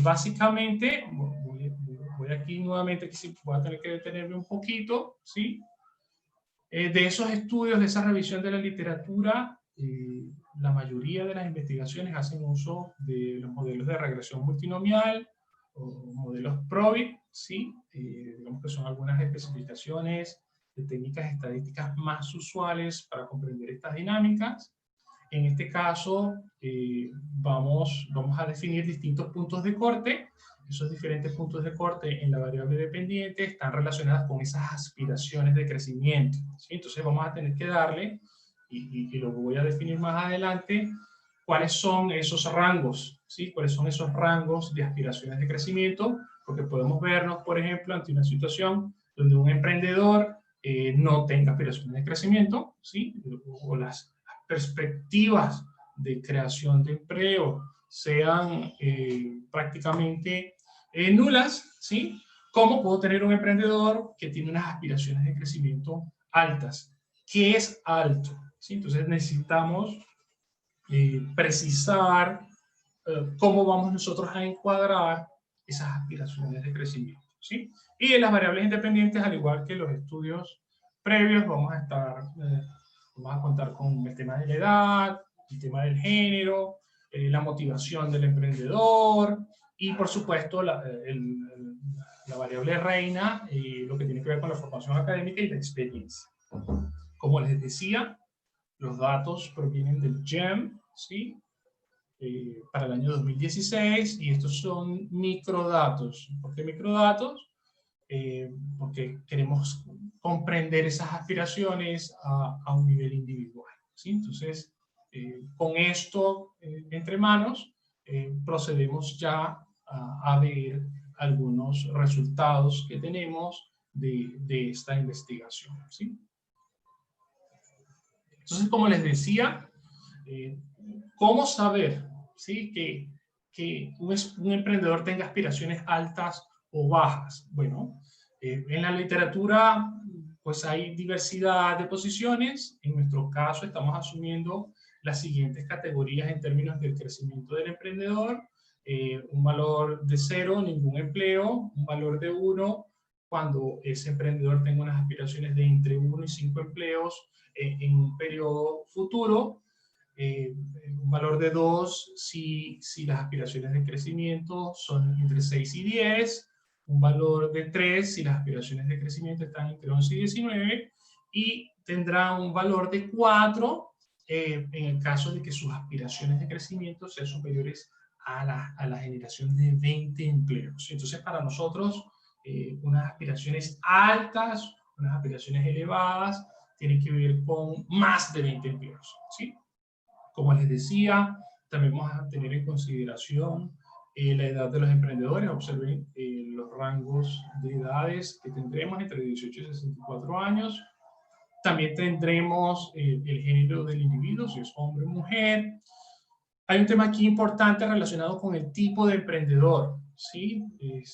Básicamente, voy aquí nuevamente, que sí, voy a tener que detenerme un poquito, ¿sí? De esos estudios, de esa revisión de la literatura, la mayoría de las investigaciones hacen uso de los modelos de regresión multinomial o modelos PROVIT, ¿sí? Digamos que son algunas especificaciones de técnicas estadísticas más usuales para comprender estas dinámicas. En este caso, vamos a definir distintos puntos de corte. Esos diferentes puntos de corte en la variable dependiente están relacionadas con esas aspiraciones de crecimiento, ¿sí? Entonces vamos a tener que darle, y lo voy a definir más adelante, cuáles son esos rangos, ¿sí? Cuáles son esos rangos de aspiraciones de crecimiento, porque podemos vernos, por ejemplo, ante una situación donde un emprendedor no tenga aspiraciones de crecimiento, ¿sí? O las perspectivas de creación de empleo sean prácticamente nulas, ¿sí? ¿Cómo puedo tener un emprendedor que tiene unas aspiraciones de crecimiento altas? ¿Qué es alto? ¿Sí? Entonces necesitamos precisar cómo vamos nosotros a encuadrar esas aspiraciones de crecimiento, ¿sí? Y en las variables independientes, al igual que los estudios previos, vamos a contar con el tema de la edad, el tema del género, la motivación del emprendedor y, por supuesto, la variable reina, lo que tiene que ver con la formación académica y la experiencia. Como les decía, los datos provienen del GEM, ¿sí? Para el año 2016, y estos son microdatos. ¿Por qué microdatos? Porque queremos comprender esas aspiraciones a un nivel individual, ¿sí? Entonces, con esto entre manos, procedemos ya a ver algunos resultados que tenemos de esta investigación, ¿sí? Entonces, como les decía, ¿cómo saber, ¿sí?, que un emprendedor tenga aspiraciones altas o bajas? Bueno, en la literatura pues hay diversidad de posiciones. En nuestro caso estamos asumiendo las siguientes categorías en términos del crecimiento del emprendedor. Un valor de 0, ningún empleo; un valor de 1, cuando ese emprendedor tenga unas aspiraciones de entre 1 y 5 empleos en un periodo futuro; un valor de 2 si las aspiraciones de crecimiento son entre 6 y 10, un valor de 3 si las aspiraciones de crecimiento están entre 11 y 19, y tendrá un valor de 4 en el caso de que sus aspiraciones de crecimiento sean superiores a la generación de 20 empleos. Entonces, para nosotros, unas aspiraciones altas, unas aspiraciones elevadas, tienen que ver con más de 20 empleos, ¿sí? Como les decía, también vamos a tener en consideración la edad de los emprendedores, observen los rangos de edades que tendremos entre 18 y 64 años. También tendremos el género del individuo, si es hombre o mujer. Hay un tema aquí importante relacionado con el tipo de emprendedor, ¿sí?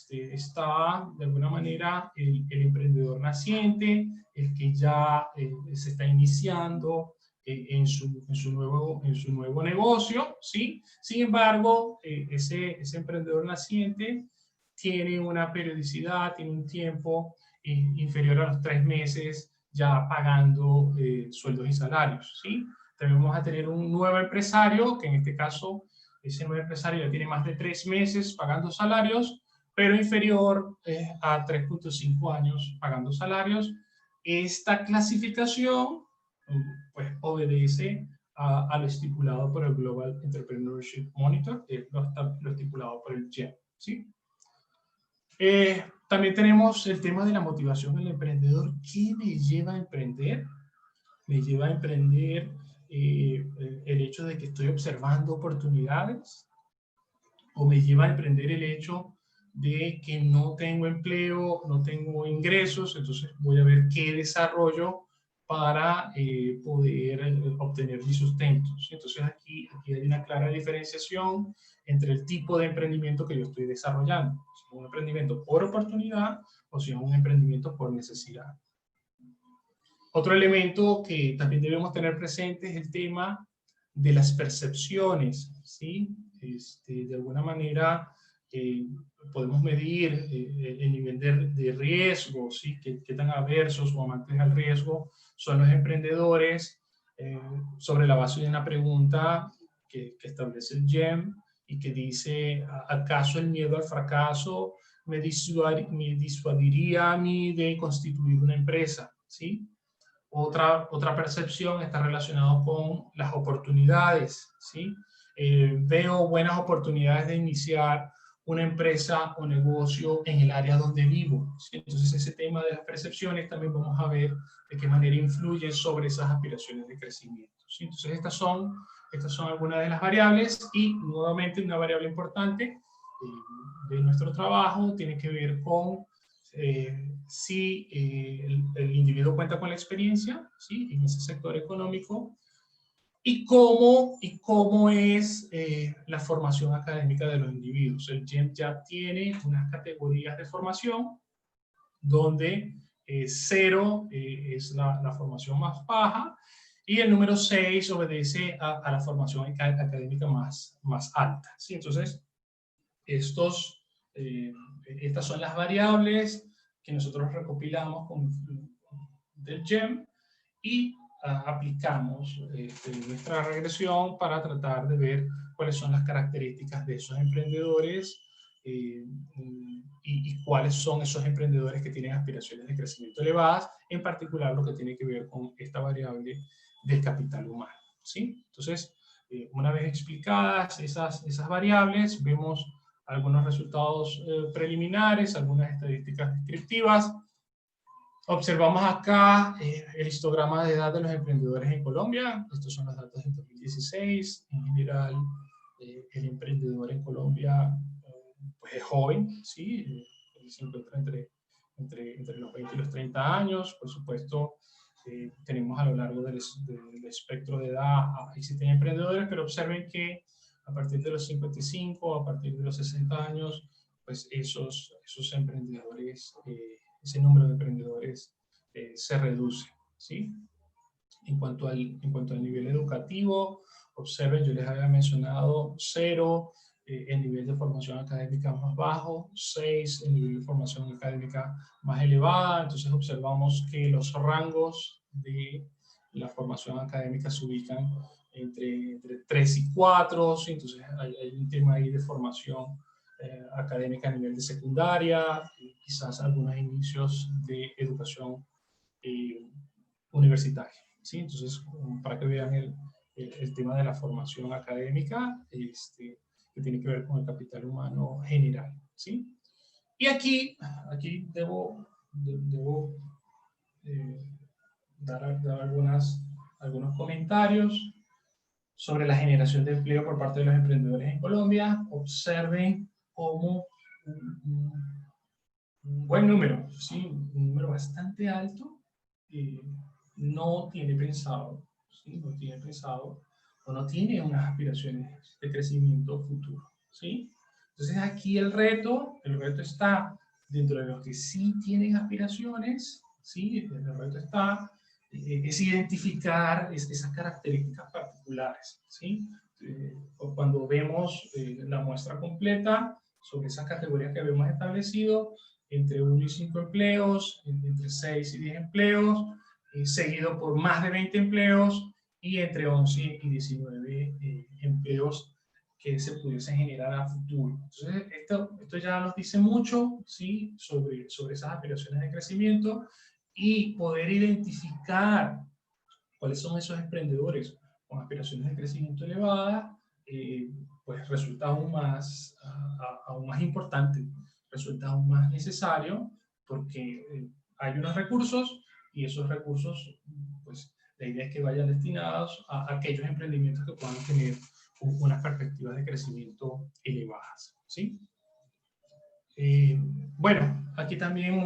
Está de alguna manera el emprendedor naciente, el que ya se está iniciando en su nuevo negocio, ¿sí? Sin embargo, ese emprendedor naciente tiene una periodicidad, tiene un tiempo inferior a los 3 meses ya pagando sueldos y salarios, ¿sí? También vamos a tener un nuevo empresario, que en este caso, ese nuevo empresario ya tiene más de 3 meses pagando salarios, pero inferior a 3.5 años pagando salarios. Esta clasificación pues obedece a lo estipulado por el Global Entrepreneurship Monitor, lo estipulado por el GEM, ¿sí? También tenemos el tema de la motivación del emprendedor. ¿Qué me lleva a emprender? Me lleva a emprender el hecho de que estoy observando oportunidades, o me lleva a emprender el hecho de que no tengo empleo, no tengo ingresos, entonces voy a ver qué desarrollo para poder obtener mi sustento. Entonces aquí hay una clara diferenciación entre el tipo de emprendimiento que yo estoy desarrollando, si es un emprendimiento por oportunidad o si es un emprendimiento por necesidad. Otro elemento que también debemos tener presente es el tema de las percepciones, ¿sí? De alguna manera podemos medir el nivel de riesgo, ¿sí? ¿Qué tan aversos o amantes al riesgo son los emprendedores sobre la base de una pregunta que establece el GEM y que dice, ¿acaso el miedo al fracaso me disuadiría a mí de constituir una empresa? ¿Sí? Otra percepción está relacionada con las oportunidades, ¿sí? Veo buenas oportunidades de iniciar una empresa o negocio en el área donde vivo, ¿sí? Entonces ese tema de las percepciones también vamos a ver de qué manera influyen sobre esas aspiraciones de crecimiento, ¿sí? Entonces estas son algunas de las variables, y nuevamente una variable importante de nuestro trabajo tiene que ver con si el individuo cuenta con la experiencia, ¿sí? En ese sector económico, y cómo es la formación académica de los individuos. El GEM ya tiene unas categorías de formación donde 0 es la formación más baja, y el número 6 obedece a la formación académica más alta, ¿sí? Entonces, estas son las variables que nosotros recopilamos del GEM y aplicamos nuestra regresión para tratar de ver cuáles son las características de esos emprendedores y cuáles son esos emprendedores que tienen aspiraciones de crecimiento elevadas, en particular lo que tiene que ver con esta variable del capital humano, ¿sí? Entonces, una vez explicadas esas variables, vemos algunos resultados preliminares, algunas estadísticas descriptivas. Observamos acá el histograma de edad de los emprendedores en Colombia. Estos son los datos de 2016. En general, el emprendedor en Colombia pues es joven, ¿sí? Se encuentra entre los 20 y los 30 años. Por supuesto, tenemos a lo largo del espectro de edad, existen emprendedores, pero observen que a partir de los 55, a partir de los 60 años, pues esos emprendedores, ese número de emprendedores se reduce, ¿sí? En cuanto al nivel educativo, observen, yo les había mencionado 0, el nivel de formación académica más bajo, 6, el nivel de formación académica más elevada. Entonces observamos que los rangos de la formación académica se ubican entre 3 y 4, ¿sí? Entonces hay un tema ahí de formación académica a nivel de secundaria, y quizás algunos inicios de educación universitaria, ¿sí? Entonces, para que vean el tema de la formación académica, que tiene que ver con el capital humano general, ¿sí? Y aquí debo dar algunos comentarios sobre la generación de empleo por parte de los emprendedores en Colombia. Observen como un buen número, ¿sí? Un número bastante alto, no tiene pensado, ¿sí? No tiene pensado o no tiene unas aspiraciones de crecimiento futuro, ¿sí? Entonces aquí el reto está dentro de los que sí tienen aspiraciones, ¿sí? El reto está es identificar esas características particulares, ¿sí? Cuando vemos la muestra completa sobre esas categorías que habíamos establecido, entre 1 y 5 empleos, entre 6 y 10 empleos, seguido por más de 20 empleos y entre 11 y 19 empleos que se pudiesen generar a futuro. Entonces, esto ya nos dice mucho, ¿sí? sobre esas aspiraciones de crecimiento y poder identificar cuáles son esos emprendedores con aspiraciones de crecimiento elevadas, pues resulta aún más importante, resulta aún más necesario, porque hay unos recursos y esos recursos, pues la idea es que vayan destinados a aquellos emprendimientos que puedan tener unas perspectivas de crecimiento elevadas, ¿sí? Bueno, aquí también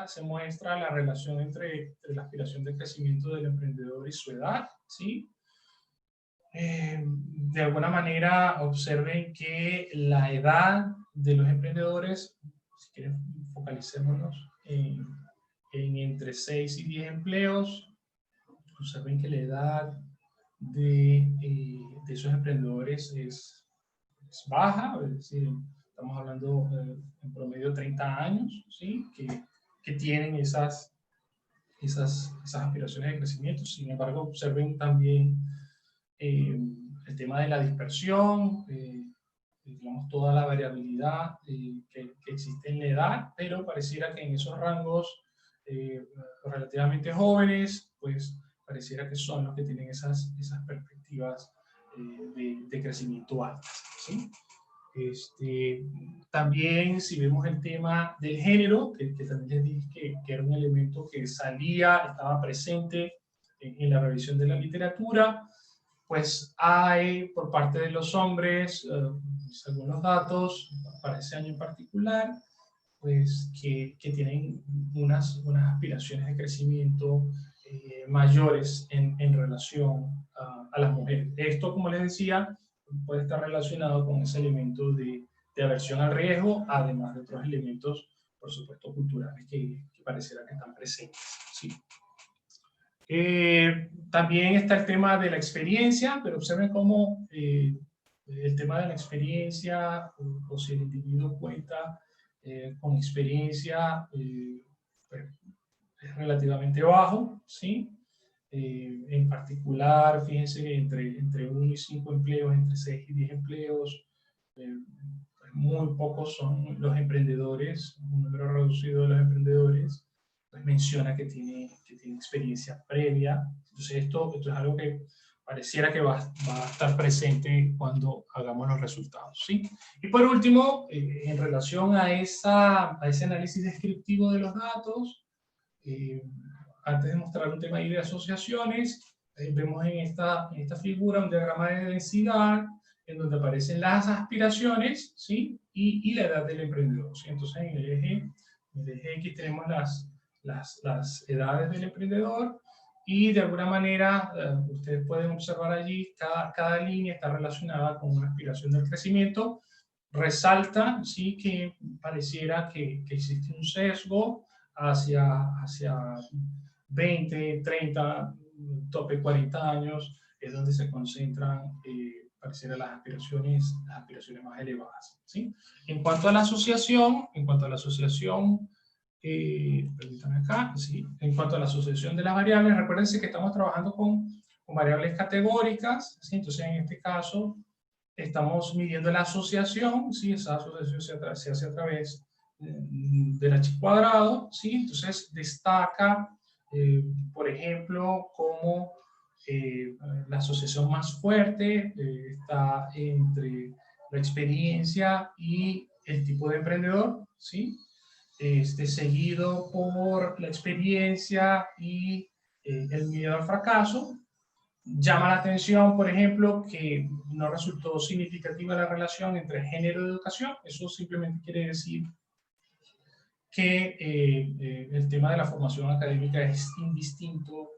se muestra la relación entre la aspiración de crecimiento del emprendedor y su edad, ¿sí? De alguna manera observen que la edad de los emprendedores, si quieren focalicémonos en entre 6 y 10 empleos, observen que la edad de esos emprendedores es baja, es decir, estamos hablando en promedio 30 años, ¿sí? que tienen esas aspiraciones de crecimiento. Sin embargo, observen también el tema de la dispersión, digamos, toda la variabilidad que existe en la edad, pero pareciera que en esos rangos relativamente jóvenes, pues pareciera que son los que tienen esas perspectivas de crecimiento altas, ¿sí? También si vemos el tema del género, que también les dije que era un elemento que estaba presente en la revisión de la literatura, pues hay por parte de los hombres, según los datos, para ese año en particular, pues que tienen unas aspiraciones de crecimiento mayores en relación a las mujeres. Esto, como les decía, puede estar relacionado con ese elemento de aversión al riesgo, además de otros elementos, por supuesto, culturales que pareciera que están presentes, ¿sí? También está el tema de la experiencia, pero observen cómo el tema de la experiencia, o si el individuo cuenta con experiencia, pues, es relativamente bajo, ¿sí? En particular, fíjense que entre 1 y 5 empleos, entre 6 y 10 empleos, pues muy pocos son los emprendedores, un número reducido de los emprendedores, pues menciona que tiene experiencia previa. Entonces esto es algo que pareciera que va a estar presente cuando hagamos los resultados, ¿sí? Y por último, en relación a ese análisis descriptivo de los datos, antes de mostrar un tema ahí de asociaciones, vemos en esta figura un diagrama de densidad en donde aparecen las aspiraciones, ¿sí? y la edad del emprendedor, ¿sí? Entonces en el eje X tenemos las edades del emprendedor y de alguna manera ustedes pueden observar allí cada línea está relacionada con una aspiración del crecimiento. Resalta, ¿sí? que pareciera que existe un sesgo hacia 20, 30, tope 40 años, es donde se concentran, pareciera, las aspiraciones más elevadas, ¿sí? En cuanto a la asociación, permítanme acá, ¿sí? En cuanto a la asociación de las variables, recuérdense que estamos trabajando con variables categóricas, ¿sí? Entonces en este caso estamos midiendo la asociación, ¿sí? Esa asociación se hace a través del H cuadrado, ¿sí? Entonces destaca, por ejemplo, como la asociación más fuerte está entre la experiencia y el tipo de emprendedor, ¿sí? Seguido por la experiencia y el miedo al fracaso, Llama la atención, por ejemplo, que no resultó significativa la relación entre género y educación. Eso simplemente quiere decir que el tema de la formación académica es indistinto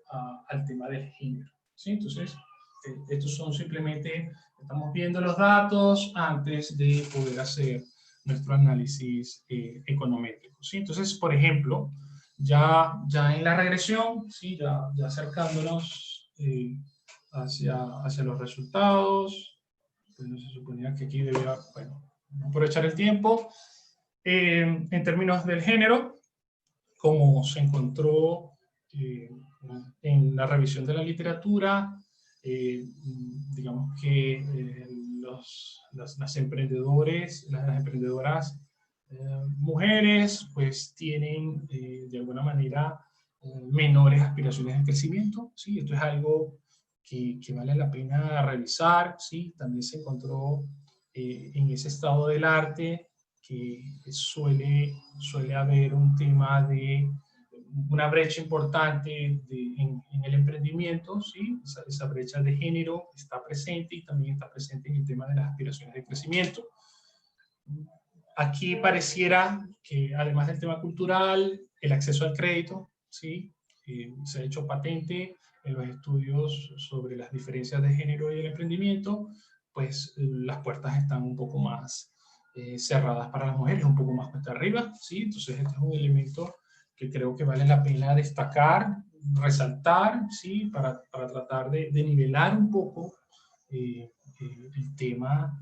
al tema del género, ¿sí? Entonces, estos son simplemente, estamos viendo los datos antes de poder hacer nuestro análisis econométrico, ¿sí? Entonces, por ejemplo, ya en la regresión, ¿sí? ya acercándonos hacia los resultados, pues se suponía que aquí debía, bueno, aprovechar el tiempo. En términos del género, como se encontró en la revisión de la literatura, digamos que las emprendedoras mujeres pues tienen de alguna manera menores aspiraciones de crecimiento, ¿sí? Esto es algo que vale la pena revisar, ¿sí? También se encontró en ese estado del arte que suele haber un tema de una brecha importante en el emprendimiento, ¿sí? Esa brecha de género está presente y también está presente en el tema de las aspiraciones de crecimiento. Aquí pareciera que además del tema cultural, el acceso al crédito, ¿sí? Se ha hecho patente en los estudios sobre las diferencias de género y el emprendimiento, pues las puertas están un poco más cerradas para las mujeres, un poco más cuesta arriba, ¿sí? Entonces este es un elemento que creo que vale la pena destacar, resaltar, ¿sí? Para tratar de nivelar un poco el tema,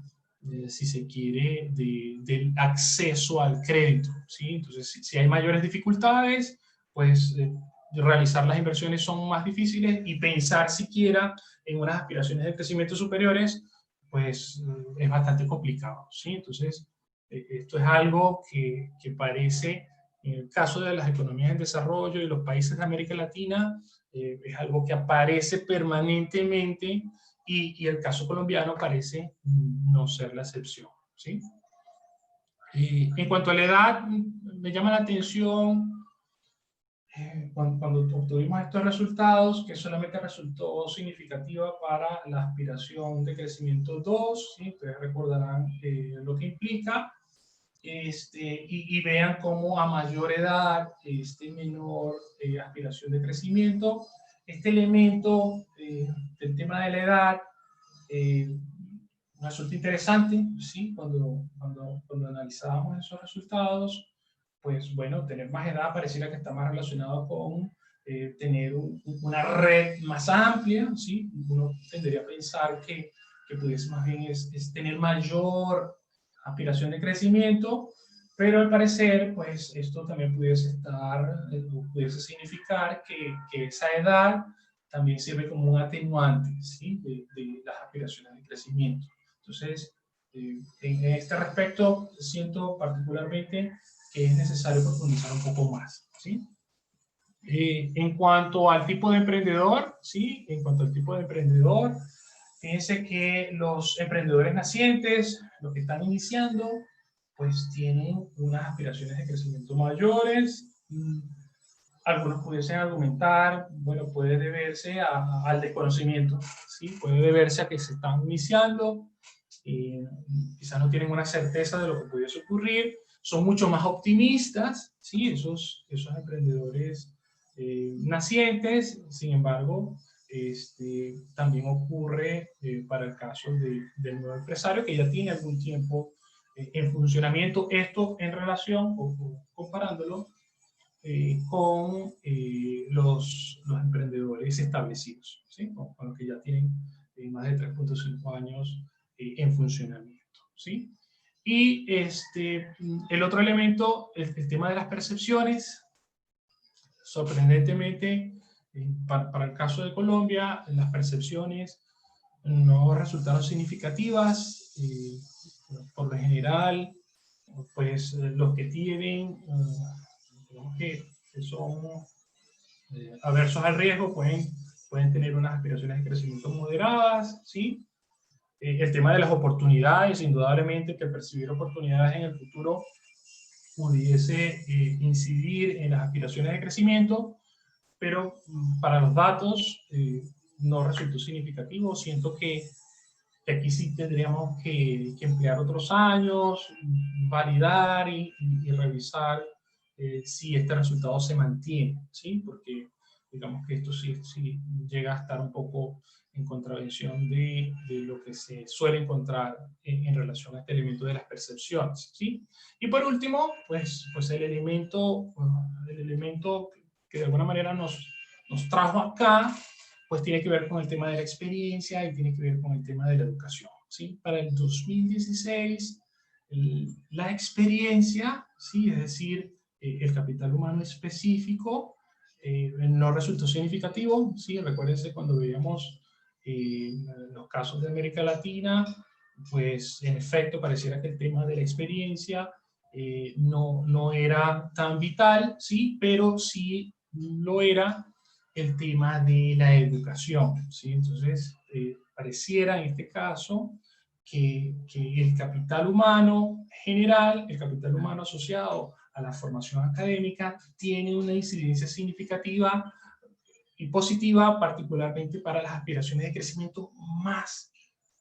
si se quiere, del acceso al crédito, ¿sí? Entonces, si hay mayores dificultades, pues realizar las inversiones son más difíciles y pensar siquiera en unas aspiraciones de crecimiento superiores, pues es bastante complicado, ¿sí? Entonces, esto es algo que parece, en el caso de las economías en desarrollo y los países de América Latina, es algo que aparece permanentemente y el caso colombiano parece no ser la excepción, ¿sí? En cuanto a la edad, me llama la atención cuando obtuvimos estos resultados, que solamente resultó significativa para la aspiración de crecimiento 2, ¿sí? Ustedes recordarán lo que implica, y vean cómo a mayor edad, menor aspiración de crecimiento. Este elemento del tema de la edad resulta interesante, ¿sí? Cuando analizábamos esos resultados, pues bueno, tener más edad pareciera que está más relacionado con tener una red más amplia, ¿sí? Uno tendría a pensar que pudiese más bien es tener mayor aspiración de crecimiento, pero al parecer, pues esto también pudiese significar que esa edad también sirve como un atenuante, ¿sí? de las aspiraciones de crecimiento. Entonces, en este respecto, siento particularmente que es necesario profundizar un poco más, ¿sí? En cuanto al tipo de emprendedor, ¿sí? En cuanto al tipo de emprendedor, fíjense que los emprendedores nacientes, los que están iniciando, pues tienen unas aspiraciones de crecimiento mayores. Algunos pudiesen argumentar, bueno, puede deberse al desconocimiento, ¿sí? Puede deberse a que se están iniciando, quizás no tienen una certeza de lo que pudiese ocurrir, son mucho más optimistas, ¿sí? Esos emprendedores nacientes. Sin embargo, también ocurre para el caso del nuevo empresario que ya tiene algún tiempo en funcionamiento, esto en relación o comparándolo con los emprendedores establecidos, ¿sí? Con los que ya tienen más de 3.5 años en funcionamiento, ¿sí? Y el otro elemento, el tema de las percepciones, sorprendentemente, para el caso de Colombia, las percepciones no resultaron significativas. Por lo general, pues los que tienen, digamos que son aversos al riesgo, pueden tener unas aspiraciones de crecimiento moderadas, ¿sí? El tema de las oportunidades, indudablemente que percibir oportunidades en el futuro pudiese incidir en las aspiraciones de crecimiento, pero para los datos no resultó significativo. Siento que aquí sí tendríamos que emplear otros años, validar y revisar si este resultado se mantiene, ¿sí? Porque digamos que esto sí llega a estar un poco en contravención de lo que se suele encontrar en relación a este elemento de las percepciones, ¿sí? Y por último, pues el elemento que de alguna manera nos trajo acá, pues tiene que ver con el tema de la experiencia y tiene que ver con el tema de la educación, ¿sí? Para el 2016, la experiencia, ¿sí? Es decir, el capital humano específico, no resultó significativo, ¿sí? Recuérdense cuando veíamos los casos de América Latina, pues en efecto pareciera que el tema de la experiencia no era tan vital, ¿sí? Pero sí lo era el tema de la educación, ¿sí? Entonces, pareciera en este caso que el capital humano general, el capital humano asociado a la formación académica, tiene una incidencia significativa y positiva, particularmente para las aspiraciones de crecimiento más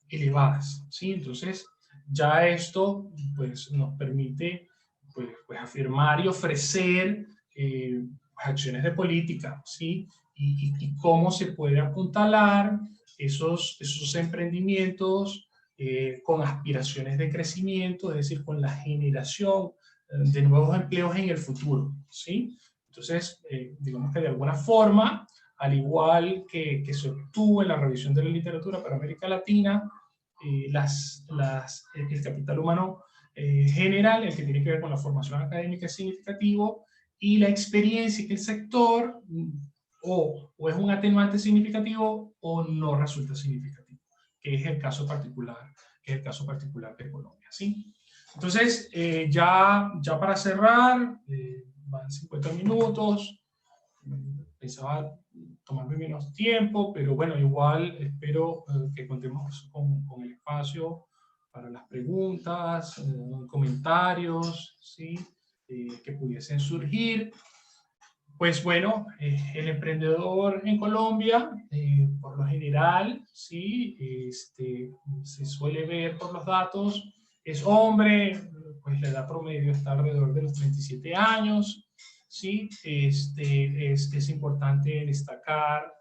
elevadas, ¿sí? Entonces, ya esto pues, nos permite pues afirmar y ofrecer acciones de política, ¿sí? Y cómo se puede apuntalar esos emprendimientos con aspiraciones de crecimiento, es decir, con la generación de nuevos empleos en el futuro, ¿sí? Entonces, digamos que de alguna forma, al igual que se obtuvo en la revisión de la literatura para América Latina, el capital humano general, el que tiene que ver con la formación académica, es significativo, y la experiencia que el sector o es un atenuante significativo o no resulta significativo, que es el caso particular, de Colombia, ¿sí? Entonces, ya para cerrar, van 50 minutos, pensaba tomarme menos tiempo, pero bueno, igual espero que contemos con el espacio para las preguntas, comentarios, ¿sí? Que pudiesen surgir. Pues bueno, el emprendedor en Colombia, por lo general, ¿sí? Se suele ver por los datos, es hombre, pues la edad promedio está alrededor de los 37 años, ¿sí? Es importante destacar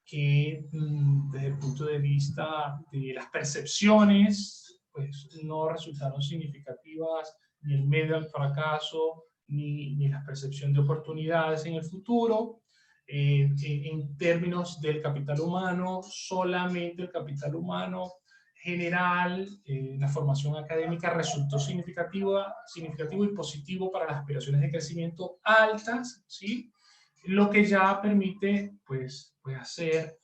que desde el punto de vista de las percepciones, pues no resultaron significativas ni el medio al fracaso, ni la percepción de oportunidades en el futuro. En términos del capital humano, solamente el capital humano general, la formación académica resultó significativo y positivo para las aspiraciones de crecimiento altas, ¿sí? Lo que ya permite pues hacer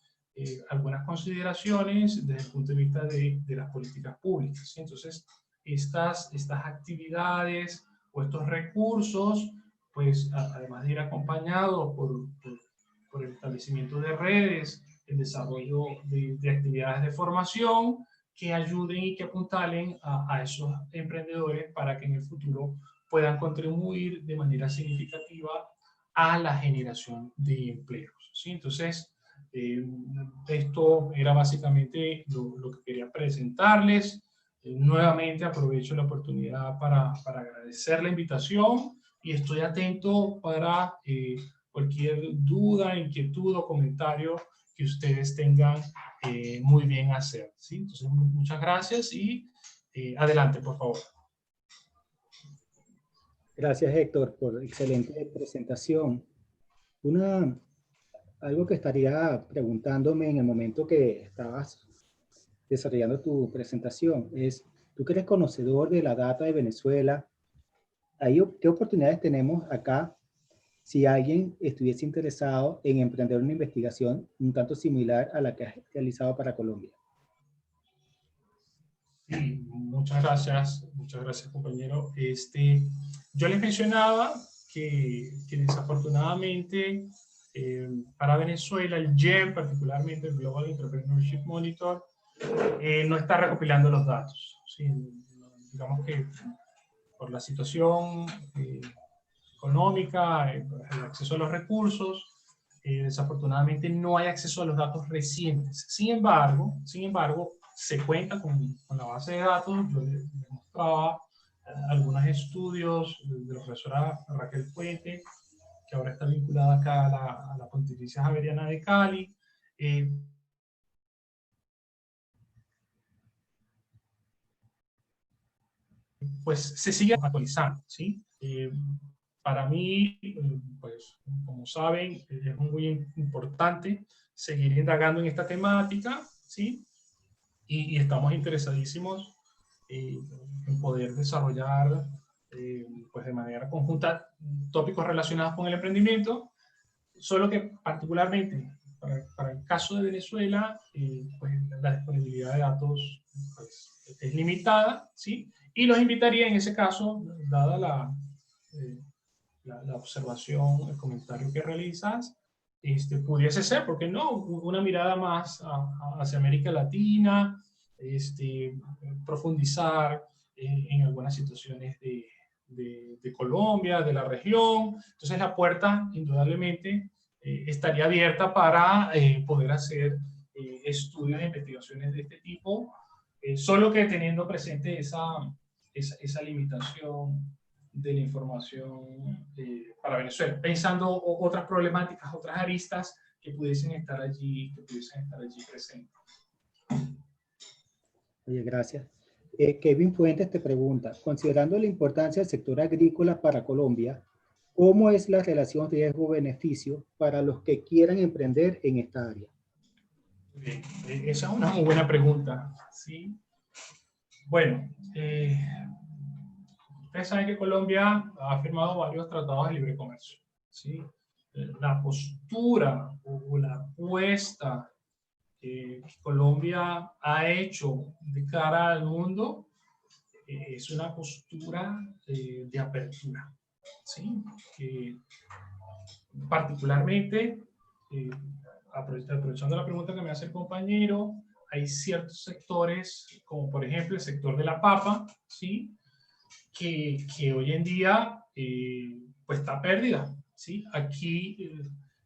algunas consideraciones desde el punto de vista de las políticas públicas, ¿sí? Entonces, estas actividades o estos recursos, pues además de ir acompañados por el establecimiento de redes, el desarrollo de actividades de formación que ayuden y que apuntalen a esos emprendedores para que en el futuro puedan contribuir de manera significativa a la generación de empleos, ¿sí? Entonces, esto era básicamente lo que quería presentarles. Nuevamente aprovecho la oportunidad para agradecer la invitación y estoy atento para cualquier duda, inquietud o comentario que ustedes tengan muy bien a hacer, ¿sí? Entonces, muchas gracias y adelante, por favor. Gracias, Héctor, por excelente presentación. Algo que estaría preguntándome en el momento que estabas desarrollando tu presentación es, tú que eres conocedor de la data de Venezuela, ¿qué oportunidades tenemos acá si alguien estuviese interesado en emprender una investigación un tanto similar a la que has realizado para Colombia? Sí, muchas gracias compañero. Yo les mencionaba que desafortunadamente para Venezuela el GEM, particularmente el Global Entrepreneurship Monitor, no está recopilando los datos, ¿sí? Digamos que por la situación económica, el acceso a los recursos, desafortunadamente no hay acceso a los datos recientes. Sin embargo, se cuenta con la base de datos. Yo les mostraba algunos estudios de la profesora Raquel Puente, que ahora está vinculada acá a la Pontificia Javeriana de Cali. Pues se sigue actualizando, ¿sí? Para mí, pues como saben, es muy importante seguir indagando en esta temática, ¿sí? Y estamos interesadísimos en poder desarrollar pues de manera conjunta tópicos relacionados con el emprendimiento, solo que particularmente para el caso de Venezuela, pues la disponibilidad de datos pues, es limitada, ¿sí? Y los invitaría en ese caso, dada la observación, el comentario que realizas, pudiese ser, ¿por qué no? Una mirada más hacia América Latina, profundizar en algunas situaciones de Colombia, de la región. Entonces la puerta, indudablemente, estaría abierta para poder hacer estudios e investigaciones de este tipo, solo que teniendo presente esa limitación de la información para Venezuela, pensando otras problemáticas, otras aristas que pudiesen estar allí presentes. Oye, gracias. Kevin Fuentes te pregunta, considerando la importancia del sector agrícola para Colombia, ¿cómo es la relación riesgo-beneficio para los que quieran emprender en esta área? Bien, esa es una muy buena pregunta, ¿sí? Bueno, ustedes saben que Colombia ha firmado varios tratados de libre comercio, ¿sí? La postura o la apuesta que Colombia ha hecho de cara al mundo es una postura de apertura, ¿sí? Particularmente, aprovechando la pregunta que me hace el compañero, hay ciertos sectores, como por ejemplo el sector de la papa, ¿sí? que hoy en día pues está perdida, ¿sí? Aquí,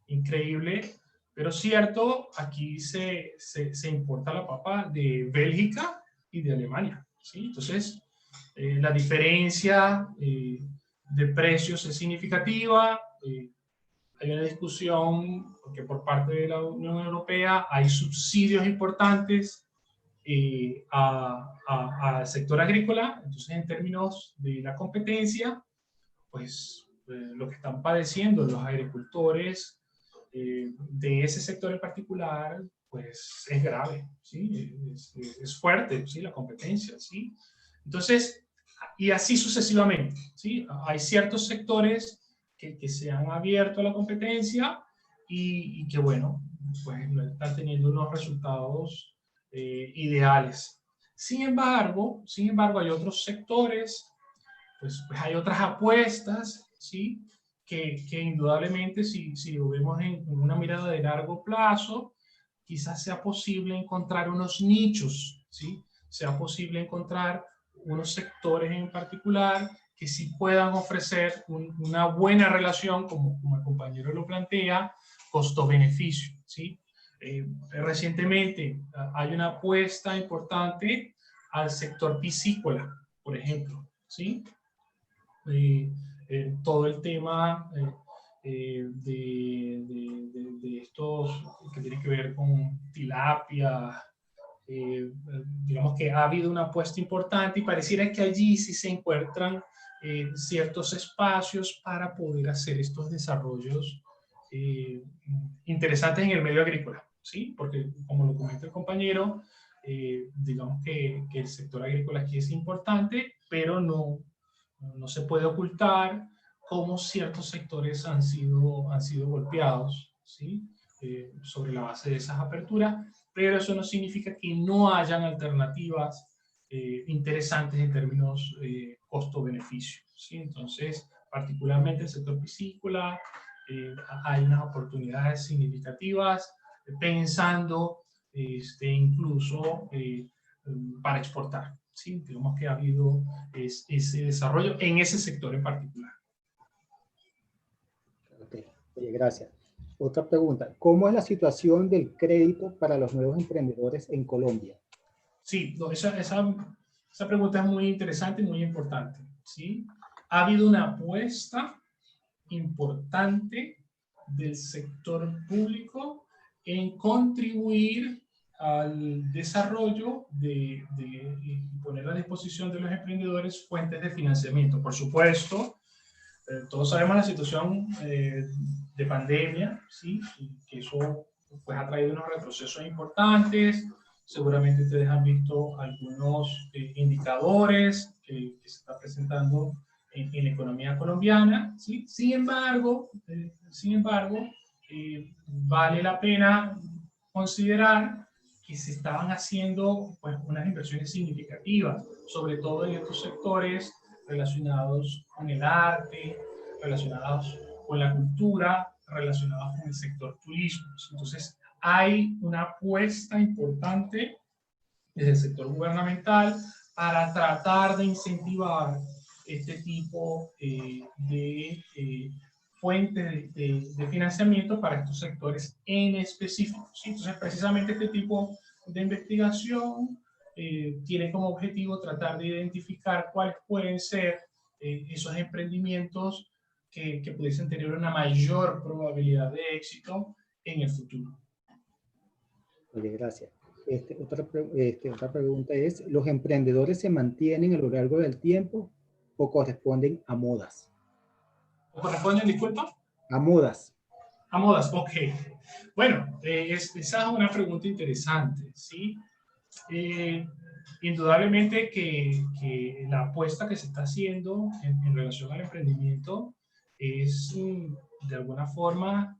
increíble, pero cierto, aquí se importa la papa de Bélgica y de Alemania, ¿sí? Entonces, la diferencia de precios es significativa. Hay una discusión porque por parte de la Unión Europea hay subsidios importantes al sector agrícola. Entonces, en términos de la competencia, pues lo que están padeciendo los agricultores de ese sector en particular, pues es grave, ¿sí? Es fuerte, ¿sí? La competencia, ¿sí? Entonces, y así sucesivamente, ¿sí? Hay ciertos sectores que se han abierto a la competencia y que, bueno, pues no están teniendo unos resultados ideales. Sin embargo, hay otros sectores, pues hay otras apuestas, ¿sí? Que indudablemente si lo vemos en una mirada de largo plazo, quizás sea posible encontrar unos nichos, ¿sí? Sea posible encontrar unos sectores en particular que sí puedan ofrecer una buena relación, como el compañero lo plantea, costo-beneficio, ¿sí? Recientemente hay una apuesta importante al sector piscícola, por ejemplo, ¿sí? Todo el tema de estos que tienen que ver con tilapia, digamos que ha habido una apuesta importante y pareciera que allí sí se encuentran ciertos espacios para poder hacer estos desarrollos interesantes en el medio agrícola, ¿sí? Porque como lo comenta el compañero, digamos que el sector agrícola aquí es importante, pero no se puede ocultar cómo ciertos sectores han sido golpeados, ¿sí? Sobre la base de esas aperturas, pero eso no significa que no hayan alternativas interesantes en términos costo-beneficio, ¿sí? Entonces, particularmente el sector piscícola, hay unas oportunidades significativas, pensando incluso para exportar, ¿sí? Digamos que ha habido ese desarrollo en ese sector en particular. Ok, oye, gracias. Otra pregunta, ¿cómo es la situación del crédito para los nuevos emprendedores en Colombia? Sí, no, esa pregunta es muy interesante y muy importante, ¿sí? Ha habido una apuesta importante del sector público en contribuir al desarrollo de poner a disposición de los emprendedores fuentes de financiamiento. Por supuesto, todos sabemos la situación de pandemia, ¿sí? Y que eso pues, ha traído unos retrocesos importantes. Seguramente ustedes han visto algunos indicadores que se están presentando en la economía colombiana, ¿sí? Sin embargo, vale la pena considerar que se estaban haciendo pues, unas inversiones significativas, sobre todo en estos sectores relacionados con el arte, relacionados con la cultura, relacionados con el sector turismo. Entonces, hay una apuesta importante desde el sector gubernamental para tratar de incentivar este tipo de fuentes de financiamiento para estos sectores en específico. ¿Sí? Entonces, precisamente este tipo de investigación tiene como objetivo tratar de identificar cuáles pueden ser esos emprendimientos que pudiesen tener una mayor probabilidad de éxito en el futuro. Oye, gracias. Otra pregunta es, ¿los emprendedores se mantienen a lo largo del tiempo o corresponden a modas? ¿Corresponden, disculpa? A modas. A modas, ok. Bueno, esa es una pregunta interesante, ¿sí? Indudablemente que la apuesta que se está haciendo en relación al emprendimiento es de alguna forma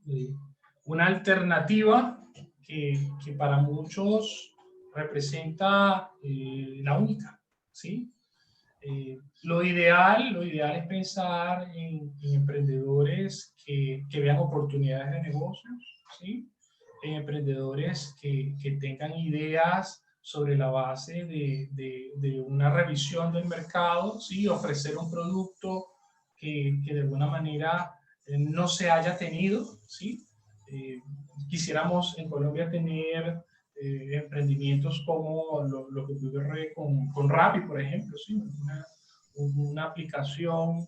una alternativa que para muchos representa la única, ¿sí? Lo ideal es pensar en emprendedores que vean oportunidades de negocios, ¿sí? En emprendedores que tengan ideas sobre la base de una revisión del mercado, ¿sí? Ofrecer un producto que de alguna manera no se haya tenido, ¿sí? Quisiéramos en Colombia tener emprendimientos como lo que ocurre con Rappi, por ejemplo, ¿sí? Una aplicación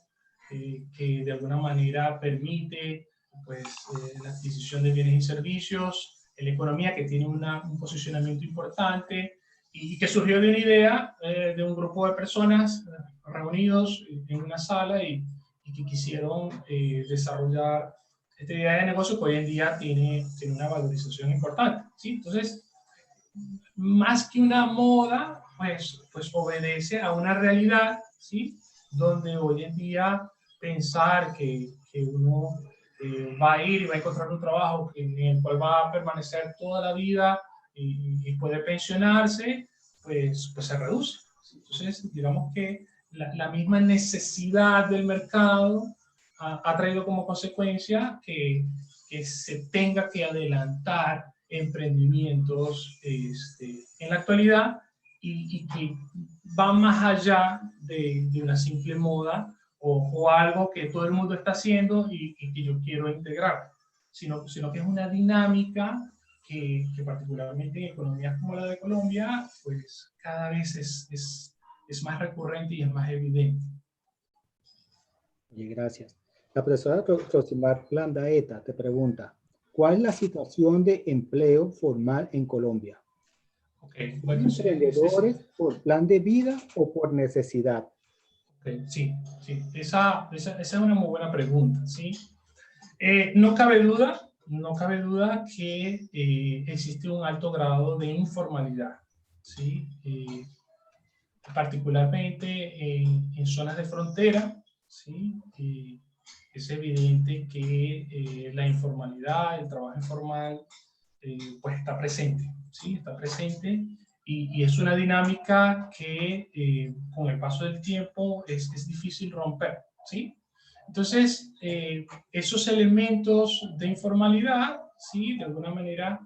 que de alguna manera permite pues, la adquisición de bienes y servicios en la economía, que tiene un posicionamiento importante y que surgió de una idea de un grupo de personas reunidos en una sala y que quisieron desarrollar esta idea de negocio que hoy en día tiene una valorización importante, ¿sí? Entonces, más que una moda, pues obedece a una realidad, ¿sí? Donde hoy en día pensar que uno va a ir y va a encontrar un trabajo en el cual va a permanecer toda la vida y puede pensionarse, pues se reduce. Entonces, digamos que la misma necesidad del mercado ha traído como consecuencia que se tenga que adelantar emprendimientos en la actualidad y que va más allá de una simple moda o algo que todo el mundo está haciendo y que yo quiero integrar, sino que es una dinámica que particularmente en economías como la de Colombia, pues cada vez es más recurrente y es más evidente. Oye, gracias. La profesora Rosimar Landaeta te pregunta, ¿cuál es la situación de empleo formal en Colombia? Okay, bueno, ¿Emprendedores por plan de vida o por necesidad? Okay, sí. Esa es una muy buena pregunta, ¿sí? No cabe duda que existe un alto grado de informalidad, ¿sí? Particularmente en zonas de frontera, ¿sí? Es evidente que la informalidad, el trabajo informal, pues está presente, ¿sí? Está presente y es una dinámica que con el paso del tiempo es difícil romper, ¿sí? Entonces, esos elementos de informalidad, ¿sí? De alguna manera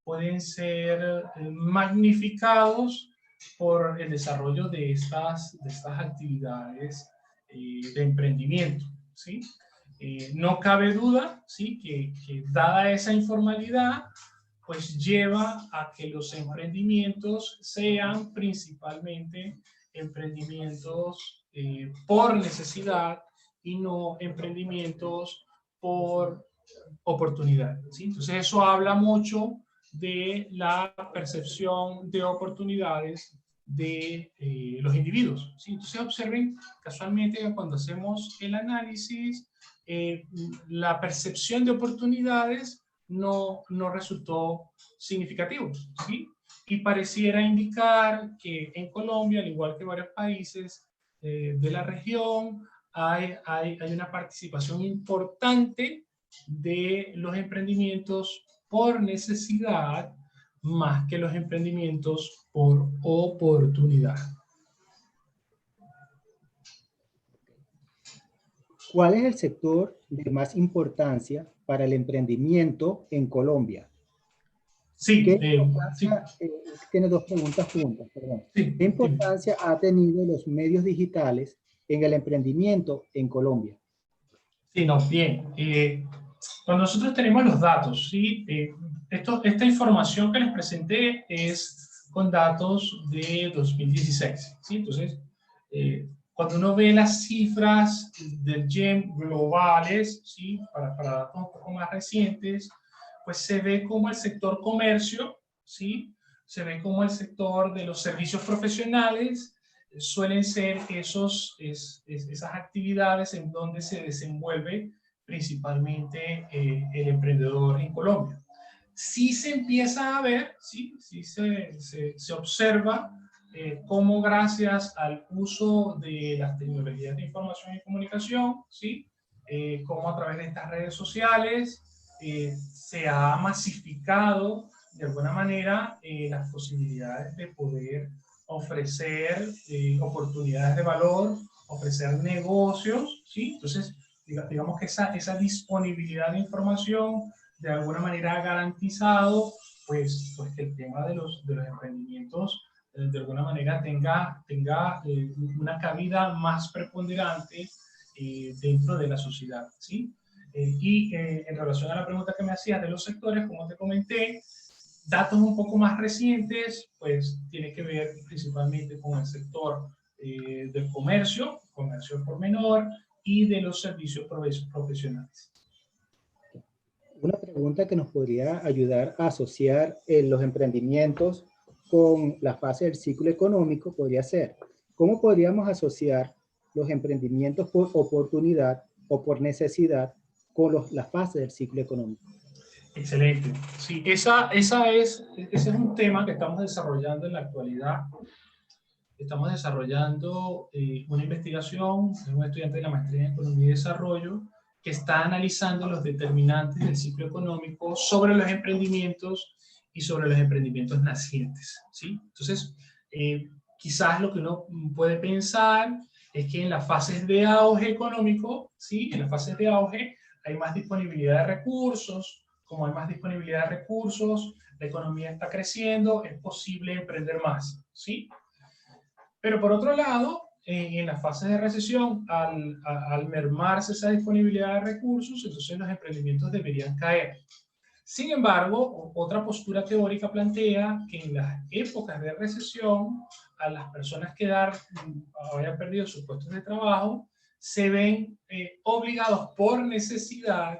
pueden ser magnificados por el desarrollo de estas actividades de emprendimiento, ¿sí? No cabe duda, ¿sí? que dada esa informalidad, pues lleva a que los emprendimientos sean principalmente emprendimientos por necesidad y no emprendimientos por oportunidad, ¿sí? Entonces eso habla mucho de la percepción de oportunidades de los individuos, ¿sí? Entonces observen casualmente que cuando hacemos el análisis, la percepción de oportunidades no resultó significativo, ¿sí? Y pareciera indicar que en Colombia, al igual que varios países de la región, hay una participación importante de los emprendimientos por necesidad más que los emprendimientos por oportunidad. ¿Cuál es el sector de más importancia para el emprendimiento en Colombia? Sí, Tiene dos preguntas juntas, perdón. Sí, ¿Qué importancia ha tenido los medios digitales en el emprendimiento en Colombia? Sí, no, bien. Cuando nosotros tenemos los datos, ¿sí? Esta información que les presenté es con datos de 2016, ¿sí? Entonces, cuando uno ve las cifras del GEM globales, ¿sí? Para datos un poco más recientes, pues se ve como el sector comercio, ¿sí? Se ve como el sector de los servicios profesionales suelen ser esas actividades en donde se desenvuelve principalmente el emprendedor en Colombia. Sí se empieza a ver, sí se observa cómo gracias al uso de las tecnologías de información y comunicación, ¿sí? Cómo a través de estas redes sociales se ha masificado de alguna manera las posibilidades de poder ofrecer oportunidades de valor, ofrecer negocios, ¿sí? Entonces, digamos que esa disponibilidad de información de alguna manera ha garantizado pues que el tema de los emprendimientos de alguna manera tenga una cabida más preponderante dentro de la sociedad, ¿sí? En relación a la pregunta que me hacías de los sectores, como te comenté, datos un poco más recientes, pues tiene que ver principalmente con el sector del comercio por menor y de los servicios profesionales. Una pregunta que nos podría ayudar a asociar los emprendimientos con la fase del ciclo económico podría ser, ¿cómo podríamos asociar los emprendimientos por oportunidad o por necesidad con la fase del ciclo económico? Excelente. Sí, ese es un tema que estamos desarrollando en la actualidad. Estamos desarrollando una investigación, un estudiante de la maestría en Economía y Desarrollo, que está analizando los determinantes del ciclo económico sobre los emprendimientos y sobre los emprendimientos nacientes, ¿sí? Entonces, quizás lo que uno puede pensar es que en las fases de auge económico, ¿sí? En las fases de auge hay más disponibilidad de recursos. Como hay más disponibilidad de recursos, la economía está creciendo, es posible emprender más, ¿sí? Pero por otro lado, en las fases de recesión, al mermarse esa disponibilidad de recursos, entonces los emprendimientos deberían caer. Sin embargo, otra postura teórica plantea que en las épocas de recesión, a las personas que hayan perdido sus puestos de trabajo, se ven obligados por necesidad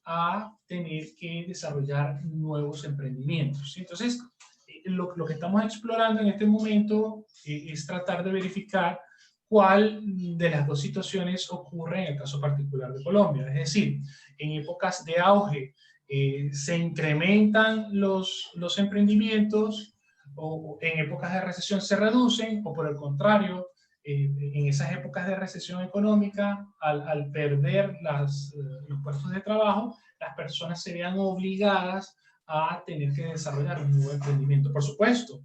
a tener que desarrollar nuevos emprendimientos. Entonces, lo que estamos explorando en este momento es tratar de verificar cuál de las dos situaciones ocurre en el caso particular de Colombia. Es decir, en épocas de auge se incrementan los emprendimientos, o en épocas de recesión se reducen, o por el contrario, en esas épocas de recesión económica, al perder los puestos de trabajo, las personas se vean obligadas a tener que desarrollar un nuevo emprendimiento. Por supuesto,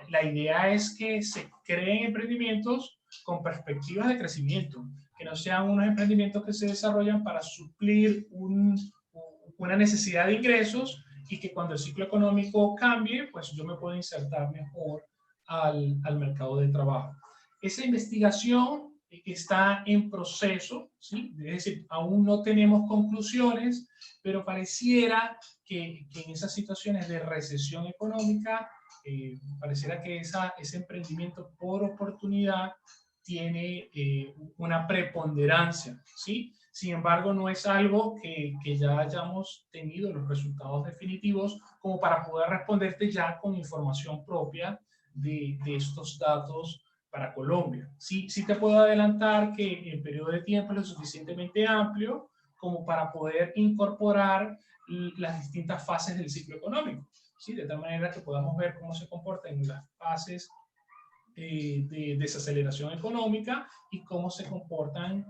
la idea es que se creen emprendimientos con perspectivas de crecimiento, que no sean unos emprendimientos que se desarrollan para suplir una necesidad de ingresos, y que cuando el ciclo económico cambie, pues yo me puedo insertar mejor al mercado de trabajo. Esa investigación está en proceso, ¿sí? Es decir, aún no tenemos conclusiones, pero pareciera que en esas situaciones de recesión económica, pareciera que ese emprendimiento por oportunidad tiene una preponderancia, ¿sí? Sin embargo, no es algo que ya hayamos tenido los resultados definitivos como para poder responderte ya con información propia de estos datos para Colombia. Sí, sí te puedo adelantar que el periodo de tiempo es lo suficientemente amplio como para poder incorporar las distintas fases del ciclo económico, ¿sí? De tal manera que podamos ver cómo se comportan en las fases de desaceleración económica y cómo se comportan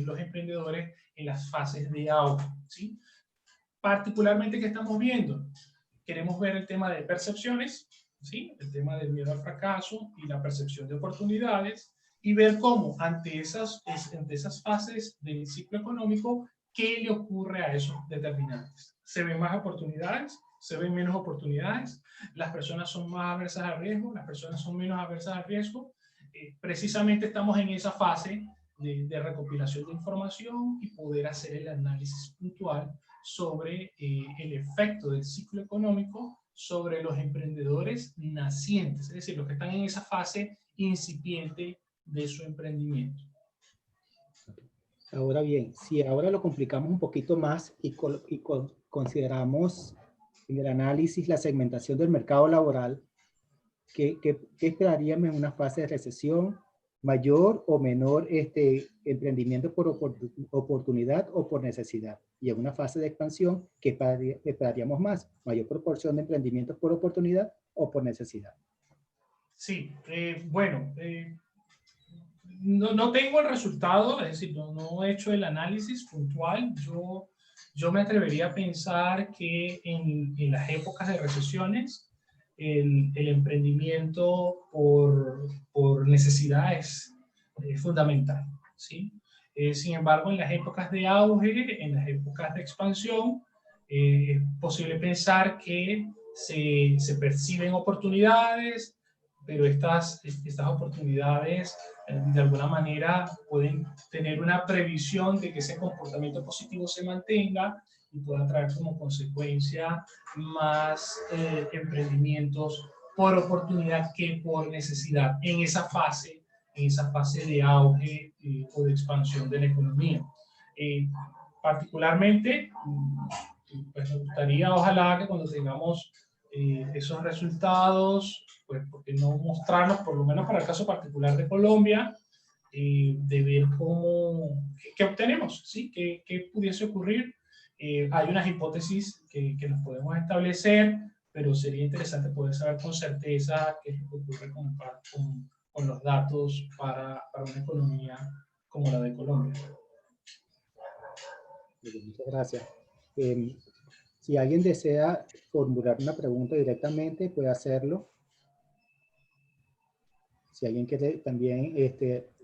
los emprendedores en las fases de auge, ¿sí? Particularmente, ¿qué estamos viendo? Queremos ver el tema de percepciones, ¿sí? El tema del miedo al fracaso y la percepción de oportunidades, y ver cómo ante esas fases del ciclo económico, ¿qué le ocurre a esos determinantes? ¿Se ven más oportunidades? ¿Se ven menos oportunidades? ¿Las personas son más aversas al riesgo? ¿Las personas son menos aversas al riesgo? Precisamente estamos en esa fase de recopilación de información y poder hacer el análisis puntual sobre el efecto del ciclo económico sobre los emprendedores nacientes, es decir, los que están en esa fase incipiente de su emprendimiento. Ahora bien, si ahora lo complicamos un poquito más y consideramos en el análisis la segmentación del mercado laboral, ¿qué esperaríamos en una fase de recesión? ¿Mayor o menor emprendimiento por oportunidad o por necesidad? Y en una fase de expansión, ¿qué esperaríamos más? ¿Mayor proporción de emprendimientos por oportunidad o por necesidad? Sí, bueno, no tengo el resultado, es decir, no he hecho el análisis puntual. Yo me atrevería a pensar que en las épocas de recesiones, el emprendimiento por necesidad es fundamental, ¿sí? Sin embargo, en las épocas de auge, en las épocas de expansión, es posible pensar que se perciben oportunidades, pero estas oportunidades de alguna manera pueden tener una previsión de que ese comportamiento positivo se mantenga y pueda traer como consecuencia más emprendimientos por oportunidad que por necesidad en esa fase de auge o de expansión de la economía. Particularmente, pues me gustaría, ojalá, que cuando tengamos esos resultados, pues, ¿por qué no mostrarlos, por lo menos para el caso particular de Colombia, de ver qué obtenemos, ¿sí? ¿Qué pudiese ocurrir? Hay unas hipótesis que nos podemos establecer, pero sería interesante poder saber con certeza qué es lo que ocurre con los datos para una economía como la de Colombia. Muchas gracias. Si alguien desea formular una pregunta directamente, puede hacerlo. Si alguien quiere también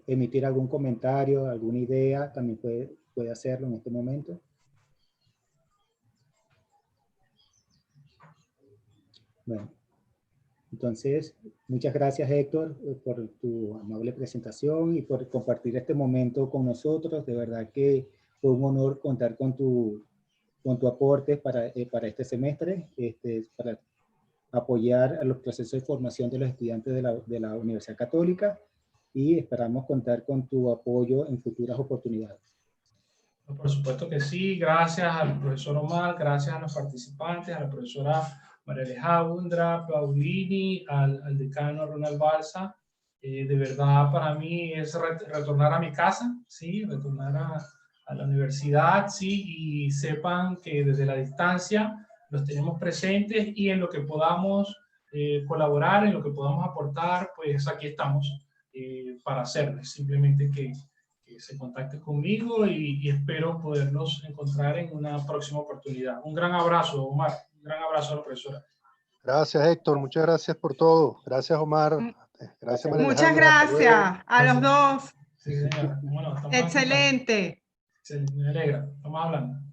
emitir algún comentario, alguna idea, también puede hacerlo en este momento. Bueno, entonces, muchas gracias, Héctor, por tu amable presentación y por compartir este momento con nosotros. De verdad que fue un honor contar con tu aporte para este semestre, para apoyar a los procesos de formación de los estudiantes de la Universidad Católica, y esperamos contar con tu apoyo en futuras oportunidades. Por supuesto que sí. Gracias al profesor Omar, gracias a los participantes, a la profesora María Alejandra Paulini, al decano Ronald Balsa. De verdad, para mí es retornar a mi casa, ¿sí? Retornar a la universidad, ¿sí? Y sepan que desde la distancia los tenemos presentes, y en lo que podamos colaborar, en lo que podamos aportar, pues aquí estamos para hacerles. Simplemente que se contacten conmigo y espero poderlos encontrar en una próxima oportunidad. Un gran abrazo, Omar. Un gran abrazo a la profesora. Gracias, Héctor. Muchas gracias por todo. Gracias, Omar. Gracias, María Muchas Alejandra. gracias a los dos. Sí, señora. Bueno, Excelente. Excelente, me alegra. Estamos hablando.